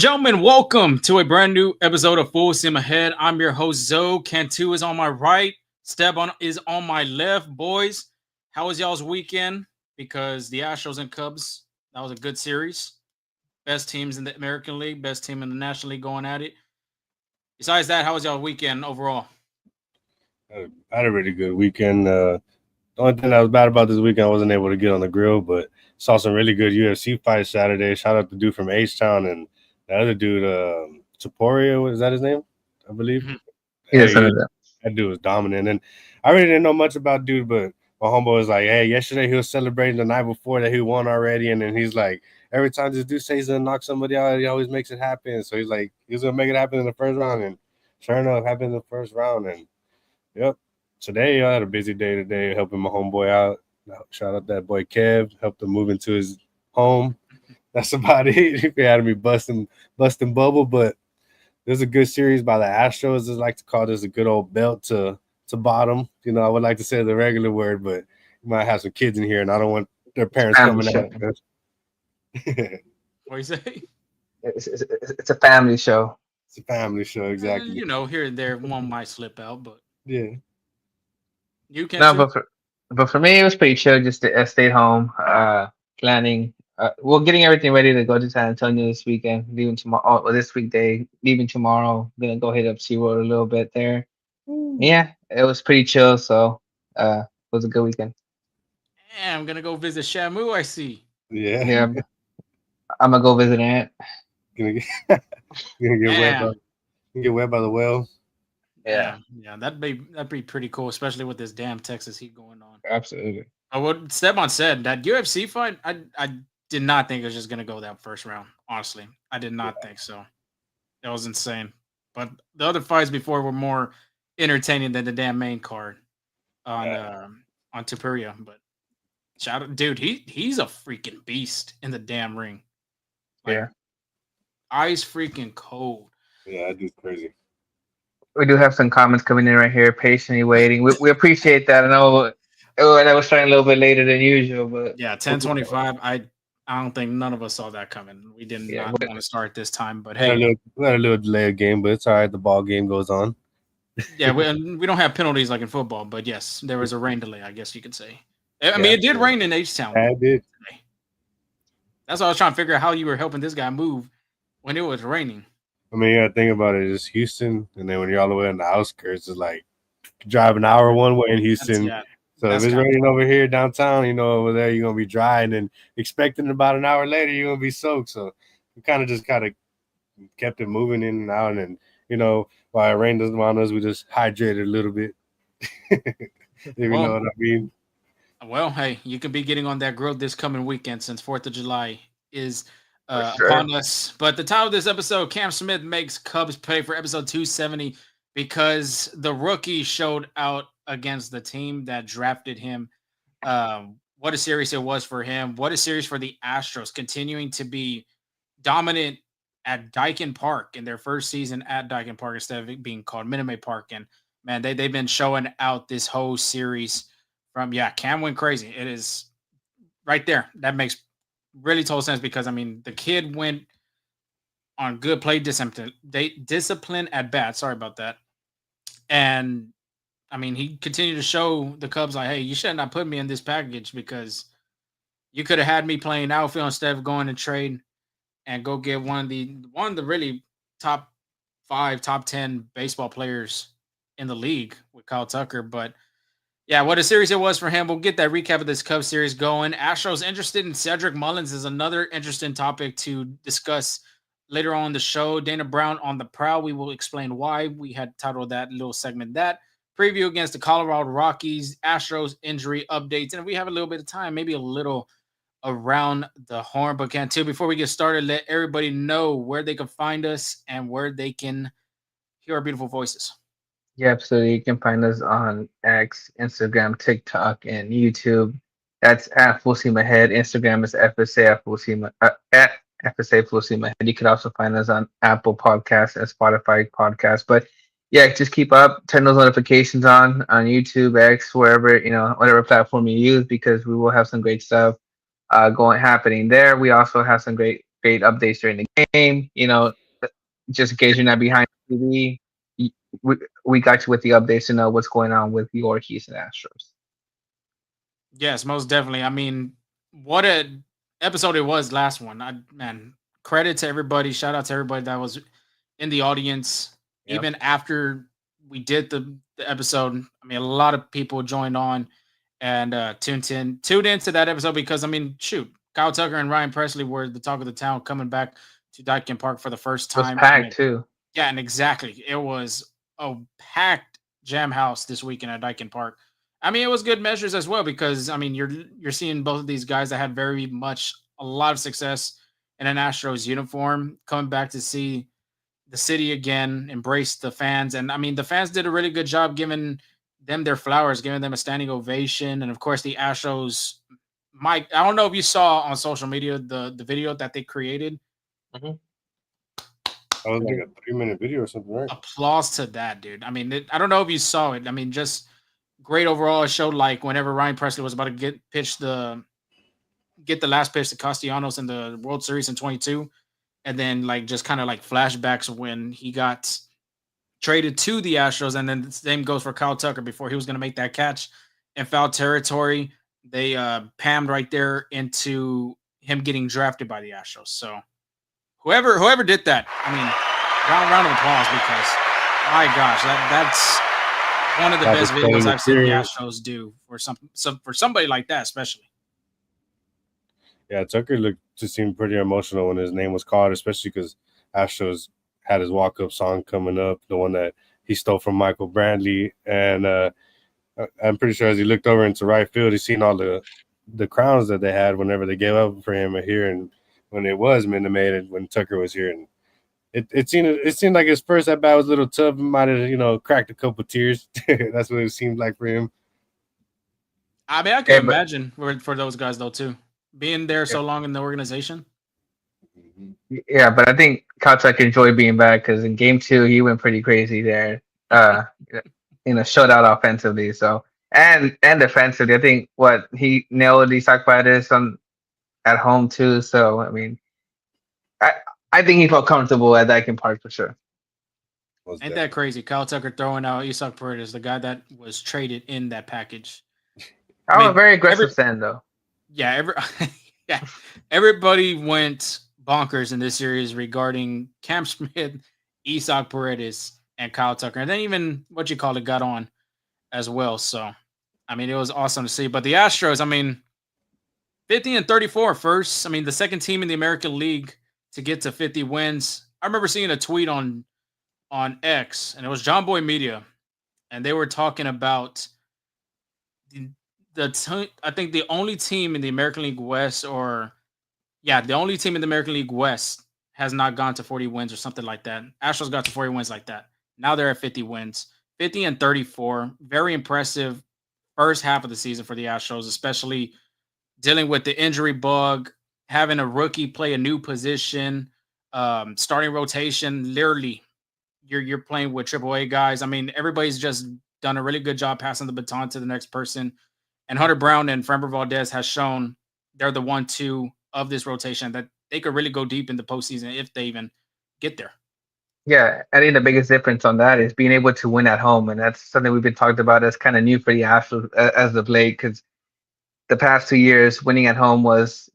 gentlemen, welcome to a brand new episode of Full Sim Ahead. I'm your host, Zoe. Cantu is on my right. Steban is on my left. Boys, how was y'all's weekend? Because the Astros and Cubs, that was a good series. Best teams in the American League, best team in the National League going at it. Besides that, how was y'all weekend overall? I had a really good weekend. The only thing that was bad about this weekend, I wasn't able to get on the grill, but saw some really good UFC fights Saturday. Shout out to the dude from H Town and the other dude, Taporia, was that his name? I believe. Mhm. Yes, I Hey, know that. that dude was dominant. And I really didn't know much about dude, but my homeboy was like, hey, yesterday he was celebrating the night before that he won already. And then he's like, every time this dude says he's going to knock somebody out, he always makes it happen. So he's like, he was going to make it happen in the first round. And sure enough, happened in the first round. And yep. Today, I had a busy day today helping my homeboy out. Shout out that boy Kev, helped him move into his home. That's about it. He had me busting bubble, but there's a good series by the Astros. I like to call this a good old belt to bottom. You know, I would like to say the regular word, but you might have some kids in here, and I don't want their parents Family coming show. at us. What do you say? It's a family show. It's a family show, exactly. Here and there, one might slip out, but Yeah. you can No, too. but for me, it was pretty chill. Just to stay home, planning. Getting everything ready to go to San Antonio this weekend. Leaving tomorrow, or this weekday. Leaving tomorrow. Gonna go hit up SeaWorld a little bit there. Yeah, it was pretty chill. So, it was a good weekend. Yeah, I'm gonna go visit Shamu. I see. Yeah. Yeah, I'm gonna go visit Aunt. Gonna get, gonna get wet by Damn. get wet by the well. Yeah, Yeah, that'd be pretty cool, especially with this damn Texas heat going on. absolutely. What Steban said, that UFC fight, I did not think it was just gonna go that first round. Honestly, I did not think so. That was insane. But the other fights before were more entertaining than the damn main card on Yeah. on Tupuria. But shout out, dude, he's a freaking beast in the damn ring. Like Yeah, ice freaking cold. Yeah, that dude's crazy. we do have some comments coming in right here. Patiently waiting. We appreciate that. I know. Oh, that was starting a little bit later than usual, but Yeah, 10:25. I don't think none of us saw that coming. We did yeah, not want to start this time, but We had a hey, little delay of game, but it's all right. The ball game goes on. yeah, we don't have penalties like in football, but yes, there was a rain delay, I guess you could say. I mean, yeah. it did rain in H Town. I did. That's why I was trying to figure out how you were helping this guy move when it was raining. I mean, you gotta think about it. It's Houston, and then when you're all the way in the outskirts, it's like drive an hour one way in Houston. Yeah, So if that's it's kinda raining over here downtown, over there you're gonna be dry, and then expecting about an hour later you're gonna be soaked. So we kind of kept it moving in and out, and while it rained on us, we just hydrated a little bit. If you know well. what I mean. Well, hey, you can be getting on that grill this coming weekend since 4th of July is For sure. upon us. But the title of this episode, Cam Smith makes Cubs pay for episode 270 because the rookie showed out against the team that drafted him. What a series it was for him. What a series for the Astros, continuing to be dominant at Daikin Park in their first season at Daikin Park instead of it being called Minute Maid Park. And man, they've been showing out this whole series from Cam went crazy. It is right there. That makes really total sense because I mean the kid went on good play discipline at bat. Sorry about that. And I mean he continued to show the Cubs like, hey, you should not put me in this package because you could have had me playing outfield instead of going to trade and go get one of the really top 5, top 10 baseball players in the league with Kyle Tucker. But yeah, what a series it was for him. We'll get that recap of this Cubs series going. Astros interested in Cedric Mullins is another interesting topic to discuss later on in the show. Dana Brown on the prowl. We will explain why. We had titled that little segment that preview against the Colorado Rockies, Astros injury updates. And if we have a little bit of time, maybe a little around the horn. But Cantu, before we get started, let everybody know where they can find us and where they can hear our beautiful voices. Yeah, absolutely. You can find us on X, Instagram, TikTok, and YouTube. That's at Full Steam Ahead. Instagram is FSA at Full Steam at FSA Full Steam Ahead. You can also find us on Apple Podcasts and Spotify Podcasts. But yeah, just keep up, turn those notifications on YouTube, X, wherever, whatever platform you use, because we will have some great stuff going happening there. We also have some great great updates during the game. Just in case you're not behind the TV, we got you with the updates to know what's going on with your Houston Astros. Yes, most definitely. I mean, what a episode it was last one. Man, credit to everybody. Shout out to everybody that was in the audience. Yep. Even after we did the episode, I mean, a lot of people joined on and tuned into that episode because, I mean, shoot, Kyle Tucker and Ryan Presley were the talk of the town coming back to Daikin Park for the first It was time. packed too. Yeah, and exactly. It was a packed jam house this weekend at Daikin Park. I mean, it was good measures as well because I mean you're seeing both of these guys that had very much a lot of success in an Astros uniform coming back to see the city again, embrace the fans, and I mean the fans did a really good job giving them their flowers, giving them a standing ovation, and of course the Astros. Mike, I don't know if you saw on social media the video that they created. That was like a 3-minute video or something, right? Applause to that, dude. I mean, I don't know if you saw it. I mean, just great overall. It showed like whenever Ryan Presley was about to get the last pitch to Castellanos in the World Series in 22, and then like just kind of like flashbacks when he got traded to the Astros, and then the same goes for Kyle Tucker before he was going to make that catch in foul territory. They pammed right there into him getting drafted by the Astros. So whoever did that, I mean, round of applause because my gosh, that's one of the best videos I've seen the Astros do for for somebody like that, especially. Yeah, Tucker seemed pretty emotional when his name was called, especially because Astros had his walk-up song coming up, the one that he stole from Michael Brantley, and I'm pretty sure as he looked over into right field, he's seen all the crowns that they had whenever they gave up for him here, and when it was Minute Maid, when Tucker was here, and it seemed like his first at bat was a little tough. Might have cracked a couple tears. That's what it seemed like for him. I mean, I can imagine for those guys though too, being there so long in the organization. Yeah, but I think Kyle Tucker enjoyed being back because in Game 2 he went pretty crazy there, shutout offensively. So and defensively, I think he nailed Isaac Paredes at home too. So I mean, I think he felt comfortable at Daikin Park for sure. Ain't that crazy? Kyle Tucker throwing out Isaac Paredes, the guy that was traded in that package. A very aggressive stand though. Yeah, everybody went bonkers in this series regarding Cam Smith, Isaac Paredes, and Kyle Tucker. And then even got on as well. So, I mean, it was awesome to see. But the Astros, I mean, 50-34 first. I mean, the second team in the American League to get to 50 wins. I remember seeing a tweet on X, and it was John Boy Media, and they were talking about I think the only team in the American League West, the only team in the American League West has not gone to 40 wins or something like that. Astros got to 40 wins like that. Now they're at 50 wins, 50-34. Very impressive first half of the season for the Astros, especially dealing with the injury bug, having a rookie play a new position, starting rotation. Literally, you're playing with AAA guys. I mean, everybody's just done a really good job passing the baton to the next person. And Hunter Brown and Framber Valdez has shown they're the 1-2 of this rotation that they could really go deep in the postseason if they even get there. Yeah, I think the biggest difference on that is being able to win at home, and that's something we've been talking about as kind of new for the Astros as of late, because the past 2 years winning at home was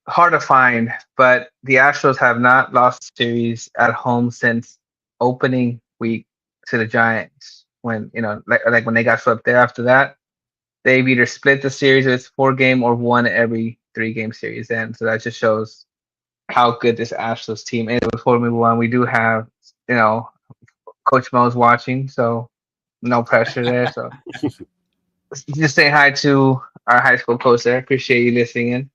hard to find, but the Astros have not lost series at home since opening week to the Giants. When like when they got swept there after that, they've either split the series if it's 4-game or won every 3-game series. And so that just shows how good this Astros team is. Before we move on, we do have, Coach Mo's watching, so no pressure there. So just say hi to our high school coach there. Appreciate you listening in.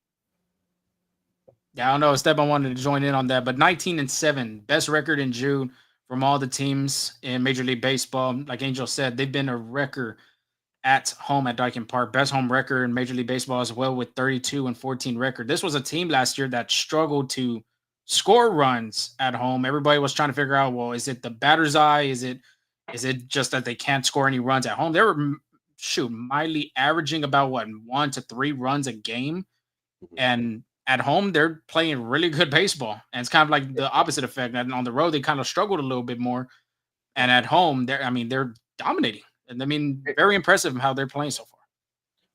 Yeah, I don't know. Esteban wanted to join in on that, but 19-7, best record in June from all the teams in Major League Baseball. Like Angel said, they've been a record at home at Daikin Park. Best home record in Major League Baseball as well with 32-14 record. This was a team last year that struggled to score runs at home. Everybody was trying to figure out, well, is it the batter's eye? Is it just that they can't score any runs at home? They were mildly averaging about 1 to 3 runs a game. And at home they're playing really good baseball, and it's kind of like the opposite effect. And on the road they kind of struggled a little bit more, and at home they're dominating. And I mean, very impressive how they're playing so far.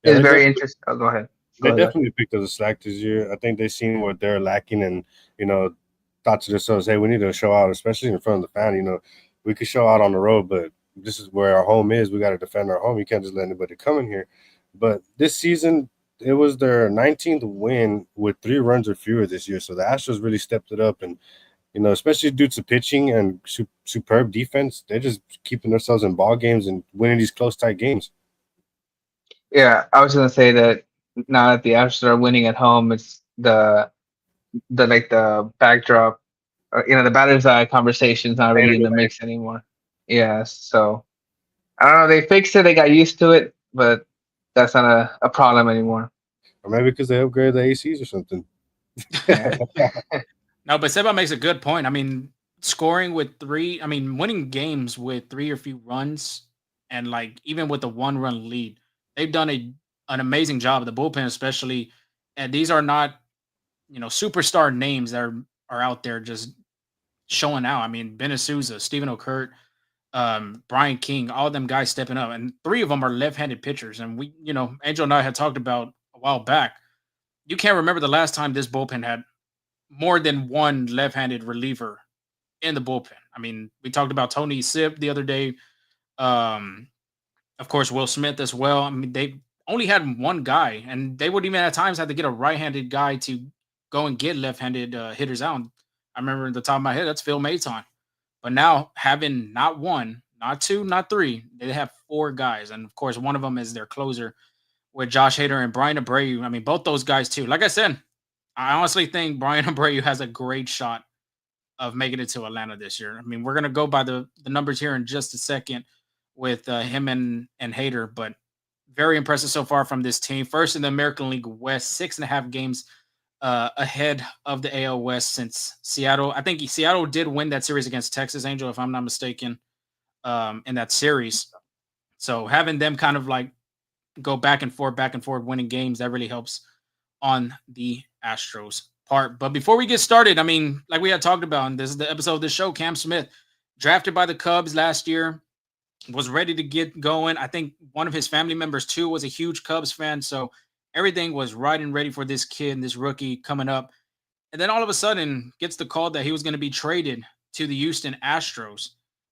Yeah, It's they very definitely, interesting. Oh, go ahead. they Go ahead. definitely picked up the slack this year. I think they've seen what they're lacking, and thought to themselves, "Hey, we need to show out, especially in front of the fan. We could show out on the road, but this is where our home is. We got to defend our home. You can't just let anybody come in here." But this season, it was their 19th win with 3 runs or fewer this year. So the Astros really stepped it up, and especially due to pitching and superb defense, they're just keeping themselves in ball games and winning these close, tight games. Yeah, I was gonna say that now that the Astros are winning at home, it's the backdrop, the batter's eye conversation's not really in the mix anymore. Yeah, so I don't know. They fixed it. They got used to it, but that's not a problem anymore. Or maybe because they upgraded the ACs or something. Yeah. No, but Seba makes a good point. I mean, winning games with 3 or few runs, and like even with the 1-run lead, they've done an amazing job. The bullpen, especially, and these are not superstar names that are out there just showing out. I mean, Ben Souza, Stephen O'Kurt, Brian King, all them guys stepping up, and 3 of them are left-handed pitchers. And Angel and I had talked about a while back. You can't remember the last time this bullpen had more than one left-handed reliever in the bullpen. I mean, we talked about Tony Sipp the other day. Of course, Will Smith as well. I mean, they only had one guy, and they would even at times have to get a right-handed guy to go and get left-handed hitters out. I remember at the top of my head, that's Phil Maton. But now having not 1, not 2, not 3, they have 4 guys. And of course, one of them is their closer with Josh Hader and Brian Abreu. I mean, both those guys too. Like I said, I honestly think Brian Abreu has a great shot of making it to Atlanta this year. I mean, we're going to go by the numbers here in just a second with him and Hader, but very impressive so far from this team. First in the American League West, 6.5 games ahead of the AL West since Seattle. I think Seattle did win that series against Texas, Angel, if I'm not mistaken, in that series. So having them kind of like go back and forth, winning games, that really helps on the Astros part. But before we get started, I mean, like we had talked about, and this is the episode of the show, Cam Smith, drafted by the Cubs last year, was ready to get going. I think one of his family members too was a huge Cubs fan. So everything was right and ready for this kid and this rookie coming up. And then all of a sudden gets the call that he was going to be traded to the Houston Astros.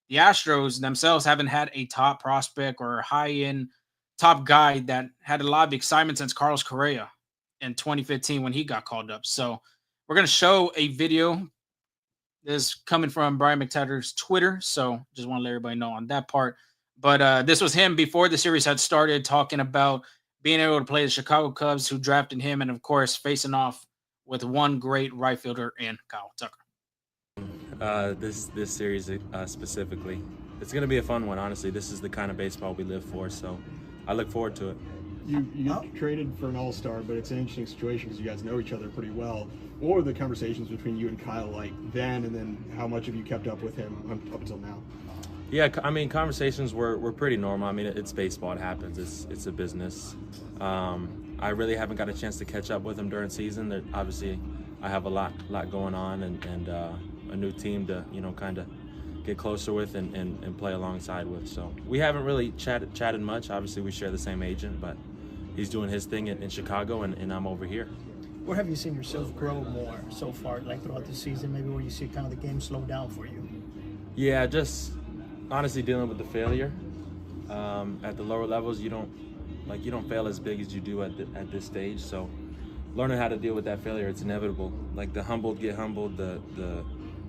The Astros themselves haven't had a top prospect or high-end top guy that had a lot of excitement since Carlos Correa in 2015 when he got called up. So we're going to show a video. This is coming from Brian McTatter's Twitter. So just want to let everybody know on that part. But this was him before the series had started, talking about being able to play the Chicago Cubs, who drafted him, and of course facing off with one great right fielder in Kyle Tucker. This series specifically, it's going to be a fun one. Honestly, this is the kind of baseball we live for, so I look forward to it. You traded for an all-star, but it's an interesting situation because you guys know each other pretty well. What were the conversations between you and Kyle like then, and then how much have you kept up with him up until now? Yeah, I mean, conversations were pretty normal. I mean, it's baseball. It happens. It's a business. I really haven't got a chance to catch up with him during season. Obviously, I have a lot going on and a new team to kind of get closer with and play alongside with. So we haven't really chatted much. Obviously, we share the same agent, but he's doing his thing in Chicago, and I'm over here. Where have you seen yourself grow more so far, like throughout the season? Maybe where you see kind of the game slow down for you? Yeah, just honestly dealing with the failure. At the lower levels, you don't fail as big as you do at this stage. So learning how to deal with that failure, it's inevitable. Like the humbled get humbled, the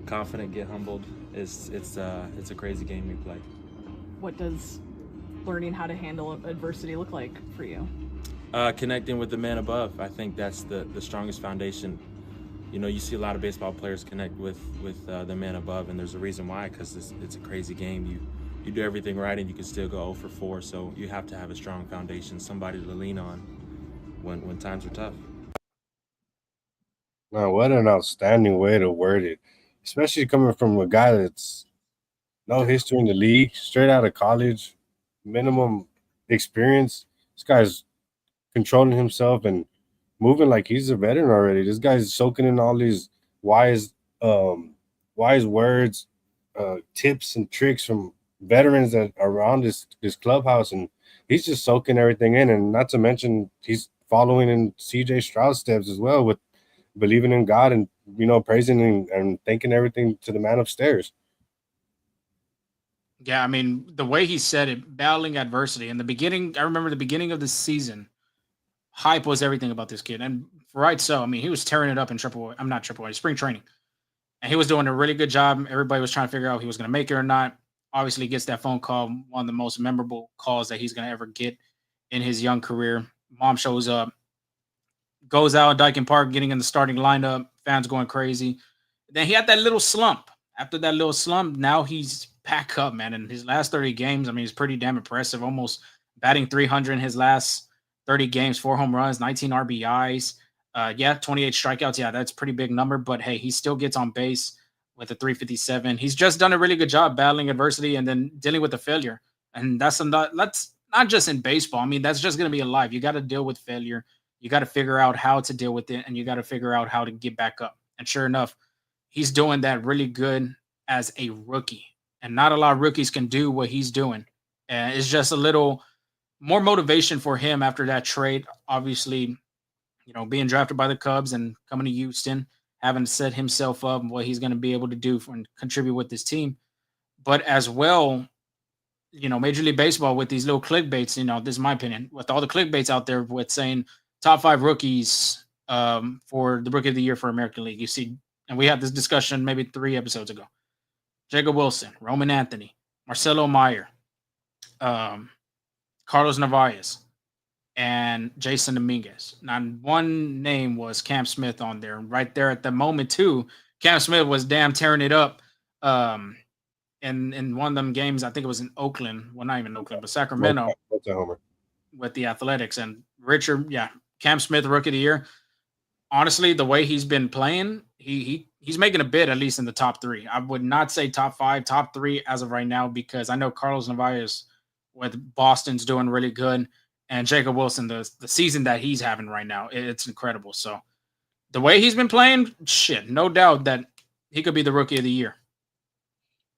confident get humbled. It's a crazy game we play. What does learning how to handle adversity look like for you? Connecting with the man above. I think that's the strongest foundation. You see a lot of baseball players connect with the man above, and there's a reason why, because it's a crazy game. You do everything right, and you can still go 0 for 4. So you have to have a strong foundation, somebody to lean on when times are tough. Wow, what an outstanding way to word it, especially coming from a guy that's no history in the league, straight out of college, minimum experience. This guy's controlling himself and moving like he's a veteran already. This guy's soaking in all these wise, wise words, tips and tricks from veterans that are around this clubhouse, and he's just soaking everything in. And not to mention, he's following in CJ Stroud's steps as well, with believing in God and praising and thanking everything to the man upstairs. Yeah, I mean, the way he said it, battling adversity. In the beginning, I remember the beginning of the season, hype was everything about this kid. And right so, I mean, he was tearing it up in spring training. And he was doing a really good job. Everybody was trying to figure out if he was going to make it or not. Obviously, gets that phone call, one of the most memorable calls that he's going to ever get in his young career. Mom shows up, goes out at Dyken Park, getting in the starting lineup, fans going crazy. Then he had that little slump. After that little slump, now he's back up, man. In his last 30 games, I mean, he's pretty damn impressive. Almost batting 300 in his last 30 games, 4 home runs, 19 RBIs. 28 strikeouts. Yeah, that's a pretty big number. But, hey, he still gets on base with a 357. He's just done a really good job battling adversity and then dealing with the failure. And that's not just in baseball. I mean, that's just going to be in life. You got to deal with failure. You got to figure out how to deal with it, and you got to figure out how to get back up. And sure enough, he's doing that really good as a rookie. And not a lot of rookies can do what he's doing. And it's just a little more motivation for him after that trade. Obviously, being drafted by the Cubs and coming to Houston, having set himself up what he's going to be able to do and contribute with this team. But as well, Major League Baseball with these little clickbaits, this is my opinion, with all the clickbaits out there with saying top 5 rookies for the Rookie of the Year for American League. You see, and we had this discussion maybe 3 episodes ago. Jacob Wilson, Roman Anthony, Marcelo Meyer, Carlos Narvaez, and Jason Dominguez. Now, one name was Cam Smith on there. Right there at the moment, too, Cam Smith was damn tearing it up in one of them games. I think it was in Oakland. Well, not even Oakland, but Sacramento. That's a homer. With the Athletics. And Cam Smith, Rookie of the Year. Honestly, the way he's been playing, he's making a bid at least in the top 3. I would not say top 5, top 3 as of right now, because I know Carlos Narvaez with Boston's doing really good, and Jacob Wilson, the season that he's having right now, it's incredible. So the way he's been playing, no doubt that he could be the Rookie of the Year.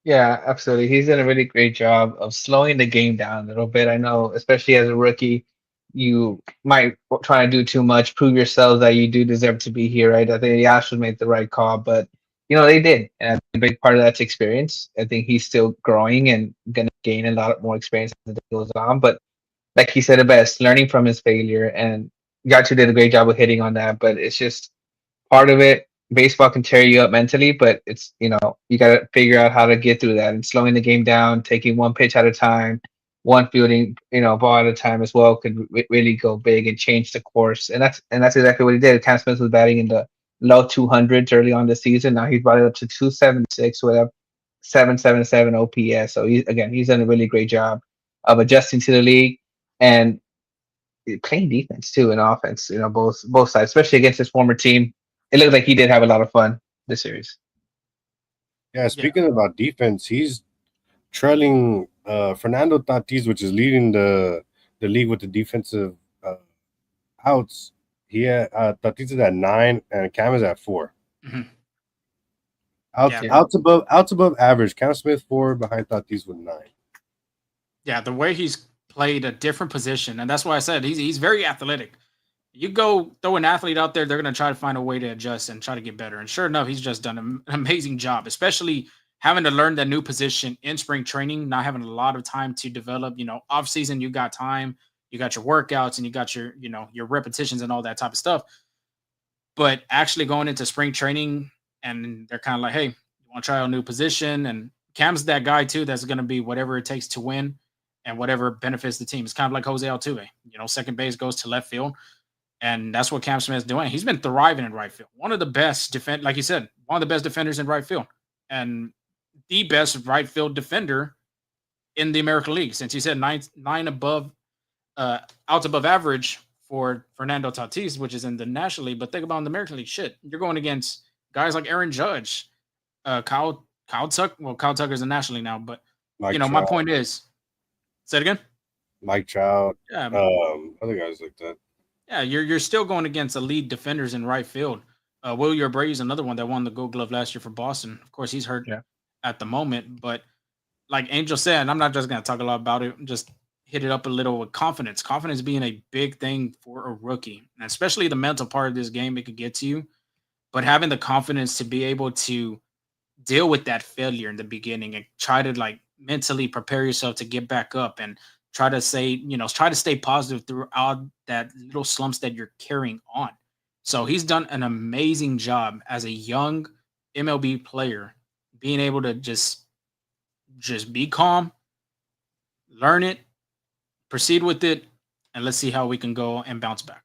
Yeah, absolutely. He's done a really great job of slowing the game down a little bit. I know, especially as a rookie, you might try to do too much, prove yourself that you do deserve to be here, right? I think the Astros made the right call, but they did. And a big part of that's experience. I think he's still growing and going to gain a lot more experience as it goes on. But like he said it best, learning from his failure, and Gacho did a great job of hitting on that. But it's just part of it. Baseball can tear you up mentally, but it's, you got to figure out how to get through that, and slowing the game down, taking one pitch at a time, one fielding, ball at a time as well could really go big and change the course. And that's exactly what he did. Cam Smith was batting in the low 200s early on the season. Now he's brought it up to 276 with a 777 OPS. So he's done a really great job of adjusting to the league and playing defense too, and offense. Both sides, especially against his former team. It looked like he did have a lot of fun this series. Yeah, speaking about defense, he's trailing Fernando Tatis, which is leading the league with the defensive outs. Tatis is at 9 and Cam is at 4. Mm-hmm. Outs above average. Cam Smith 4, behind Tatis with 9. Yeah, the way he's played a different position, and that's why I said he's very athletic. You go throw an athlete out there, they're going to try to find a way to adjust and try to get better. And sure enough, he's just done an amazing job, especially having to learn that new position in spring training, not having a lot of time to develop. Off season, you got time, you got your workouts, and you got your, your repetitions and all that type of stuff. But actually going into spring training, and they're kind of like, hey, you want to try a new position? And Cam's that guy too that's going to be whatever it takes to win and whatever benefits the team. It's kind of like Jose Altuve. Second base goes to left field. And that's what Cam Smith's doing. He's been thriving in right field. One of the best like you said, one of the best defenders in right field, and the best right field defender in the American League. Since he said nine above, outs above average for Fernando Tatis, which is in the National League. But think about in the American League, you're going against guys like Aaron Judge, Kyle Tucker. Well, Kyle Tucker's in the National League now, but my point is, say it again. Mike Trout. Yeah. Other guys like that. Yeah, you're still going against elite defenders in right field. Will Brady's another one that won the Gold Glove last year for Boston. Of course, he's hurt Yeah. at the moment, but like Angel said, and I'm not just going to talk a lot about it, just hit it up a little with confidence. Confidence being a big thing for a rookie, and especially the mental part of this game, it could get to you. But having the confidence to be able to deal with that failure in the beginning and try to like mentally prepare yourself to get back up and try to stay positive throughout that little slumps that you're carrying on. So he's done an amazing job as a young MLB player being able to just be calm, learn it, proceed with it, and let's see how we can go and bounce back.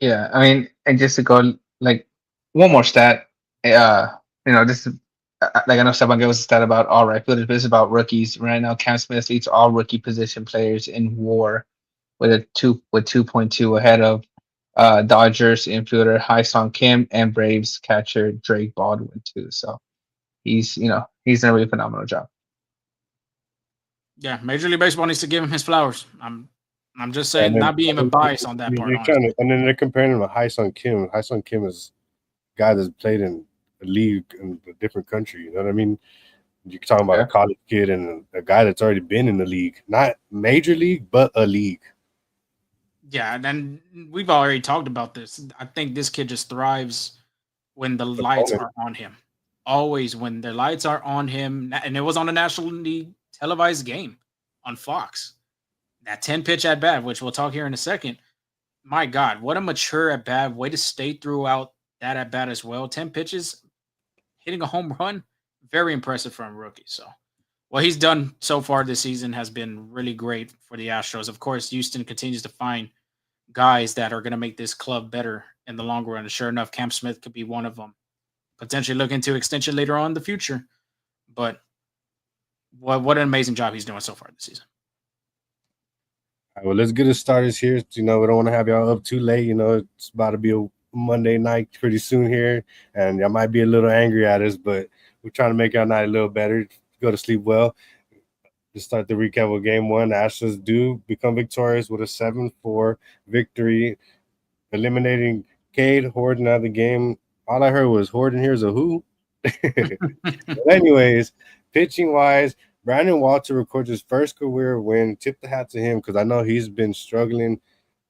Yeah, I mean, and just to go like one more stat, this is like I know Stepan gave us a stat about all right fielders, but it's about rookies right now. Cam Smith leads all rookie position players in WAR with 2.2 ahead of Dodgers infielder Sung Kim and Braves catcher Drake Baldwin too. So he's done a really phenomenal job. Yeah, Major League Baseball needs to give him his flowers. I'm just saying, And then not being even biased on that part. and then they're comparing him to Sung Kim. Sung Kim is a guy that's played in a league in a different country. You know what I mean? You're talking about a college kid and a guy that's already been in the league, not major league, but a league. Yeah, and we've already talked about this. I think this kid just thrives when the lights are on him. Always when the lights are on him, and it was on a nationally televised game on Fox. That 10 pitch at bat, which we'll talk here in a second. My God, what a mature at bat way to stay throughout that at bat as well. 10 pitches, hitting a home run, very impressive from a rookie. So, what he's done so far this season has been really great for the Astros. Of course, Houston continues to find guys that are going to make this club better in the long run. And sure enough, Cam Smith could be one of them. Potentially look into extension later on in the future. But what an amazing job he's doing so far this season. All right, well, let's get it started here. We don't want to have y'all up too late. It's about to be a Monday night pretty soon here, and y'all might be a little angry at us, but we're trying to make our night a little better. Go to sleep well. To start the recap of game one, the Astros do become victorious with a 7-4 victory, eliminating Cade Horton out of the game. All I heard was Horton here's a who. But anyways, pitching wise, Brandon Walter records his first career win. Tip the hat to him because I know he's been struggling.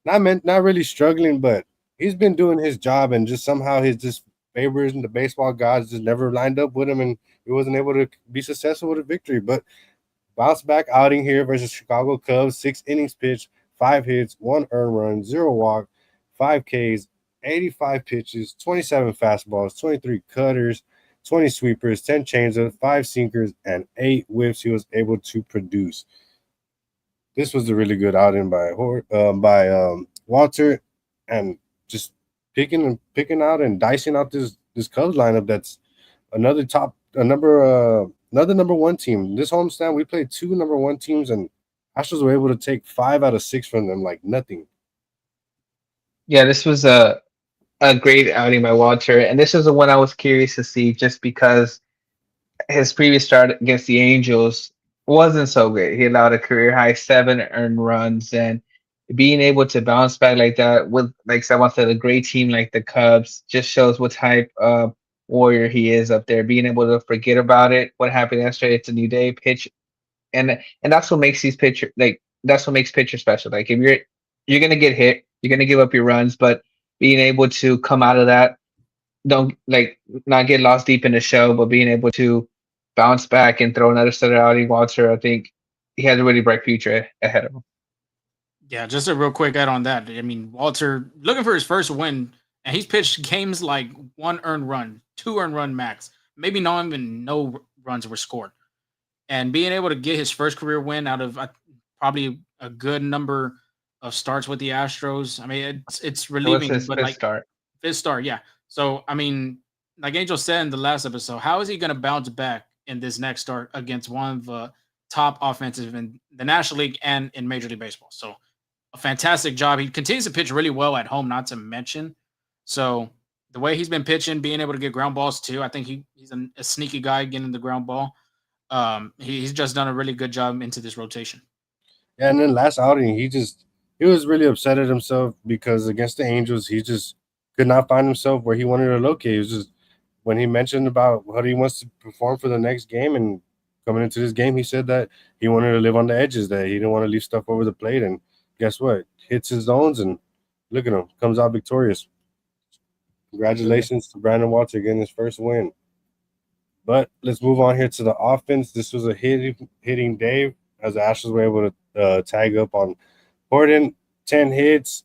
Not really struggling, but he's been doing his job, and just somehow his just favors and the baseball gods just never lined up with him, and he wasn't able to be successful with a victory. But bounce back outing here versus Chicago Cubs, 6 innings pitched, 5 hits, 1 earned run, 0 walk, 5 Ks, 85 pitches, 27 fastballs, 23 cutters, 20 sweepers, 10 changeups, 5 sinkers, and 8 whiffs he was able to produce. This was a really good outing by Walter, and just picking out and dicing out this Cubs lineup. That's another number one team. This homestand, we played 2 number one teams, and Astros were able to take 5 out of 6 from them like nothing. Yeah, this was a great outing by Walter, and this is the one I was curious to see just because his previous start against the Angels wasn't so great. He allowed a career high 7 earned runs, and being able to bounce back like that with, like someone said, a great team like the Cubs just shows what type of warrior he is up there. Being able to forget about it, what happened yesterday, it's a new day, pitch, and that's what makes these pitcher that's what makes pitcher special. Like if you're gonna get hit, you're gonna give up your runs, but being able to come out of that, don't not get lost deep in the show, but being able to bounce back and throw another set outing, Walter, I think he has a really bright future ahead of him. Yeah, just a real quick add on that. I mean, Walter looking for his first win, and he's pitched games like 1 earned run, 2 earned run max, maybe not even no runs were scored. And being able to get his first career win out of probably a good number of starts with the Astros. I mean, it's relieving, his but fifth start, yeah. So I mean, like Angel said in the last episode, how is he going to bounce back in this next start against one of the top offensive in the National League and in Major League Baseball? So a fantastic job. He continues to pitch really well at home, not to mention. So the way he's been pitching, being able to get ground balls too, I think he's a sneaky guy getting the ground ball. He's just done a really good job into this rotation. Yeah, and then last outing, he just he was really upset at himself because against the Angels, he just could not find himself where he wanted to locate. It was just when he mentioned about how he wants to perform for the next game and coming into this game, he said that he wanted to live on the edges, that he didn't want to leave stuff over the plate. And guess what? Hits his zones and look at him, comes out victorious. Congratulations to Brandon Walter getting his first win. But let's move on here to the offense. This was a hitting day as the Astros were able to tag up on Horton, 10 hits.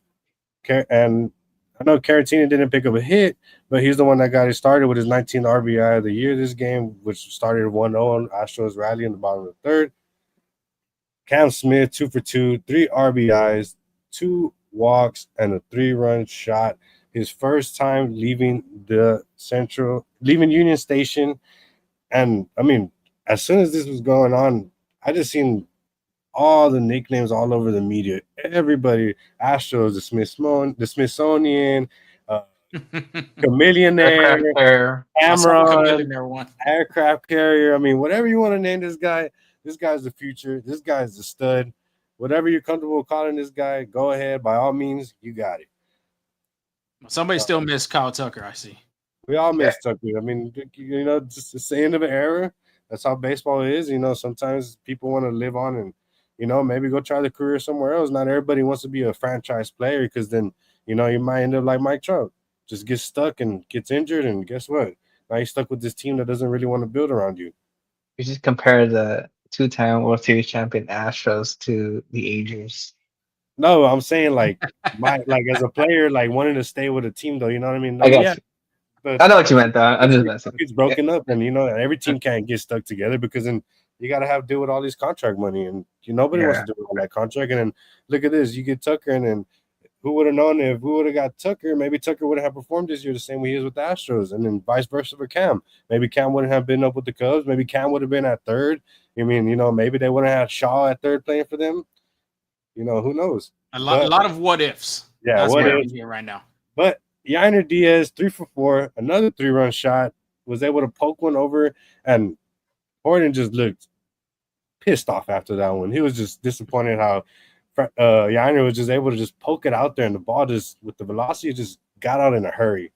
And I know Caratini didn't pick up a hit, but he's the one that got it started with his 19th RBI of the year this game, which started 1-0. Astros rally in the bottom of the third. Cam Smith, 2 for 2, 3 RBIs, 2 walks, and a 3-run shot. His first time leaving Union Station. And, I mean, as soon as this was going on, I just seen all the nicknames all over the media. Everybody, Astros, the Smithsonian, Chameleonaire, Cameron, aircraft carrier. I mean, whatever you want to name this guy's the future. This guy's the stud. Whatever you're comfortable calling this guy, go ahead. By all means, you got it. Somebody still missed Kyle Tucker, I see. We all miss Tucker. I mean, it's the end of an era. That's how baseball is. Sometimes people want to live on and, maybe go try the career somewhere else. Not everybody wants to be a franchise player because then, you might end up like Mike Trout. Just gets stuck and gets injured, and guess what? Now you're stuck with this team that doesn't really want to build around you. You just compare the 2-time World Series champion Astros to the Angels. No, I'm saying like as a player, like wanting to stay with a team, though. You know what I mean? I got you. But I know what you meant, though. I'm just messing. It's broken up, and every team can't get stuck together because then you got to have to deal with all this contract money, and nobody wants to do all that contract. And then look at this, you get Tucker, and then who would have known if we would have got Tucker? Maybe Tucker wouldn't have performed this year the same way he is with the Astros, and then vice versa for Cam. Maybe Cam wouldn't have been up with the Cubs. Maybe Cam would have been at third. I mean, maybe they wouldn't have had Shaw at third playing for them. Who knows? A lot of what ifs. Yeah, that's what ifs here right now. But Yainer Diaz, 3 for 4, another 3-run shot, was able to poke one over, and Horton just looked pissed off after that one. He was just disappointed how Yainer was just able to just poke it out there, and the ball just, with the velocity, just got out in a hurry.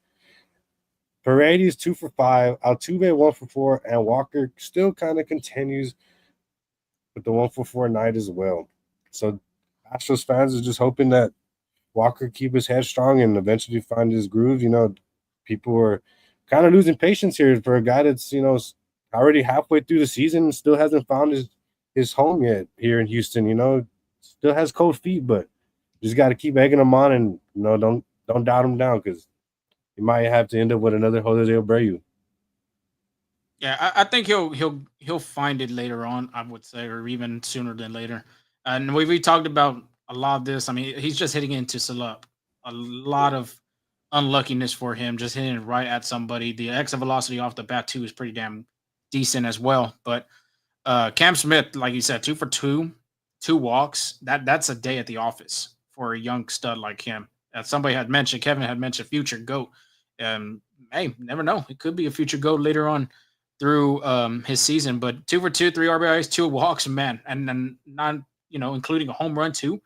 Paredes, 2 for 5, Altuve, 1 for 4, and Walker still kind of continues with the 1 for 4 night as well. So Astros fans are just hoping that Walker keep his head strong and eventually find his groove. People are kind of losing patience here for a guy that's, already halfway through the season and still hasn't found his home yet here in Houston. Still has cold feet, but just got to keep egging him on and, don't doubt him down because he might have to end up with another Jose Abreu. Yeah, I think he'll find it later on, I would say, or even sooner than later. And we talked about a lot of this. I mean, he's just hitting into a lot of unluckiness for him, just hitting it right at somebody. The exit velocity off the bat, too, is pretty damn decent as well. But Cam Smith, like you said, 2 for 2, 2 walks. That's a day at the office for a young stud like him. As Kevin had mentioned future GOAT. Hey, never know. It could be a future GOAT later on through his season. But 2 for 2, 3 RBIs, 2 walks, man. And then not, including a home run, too.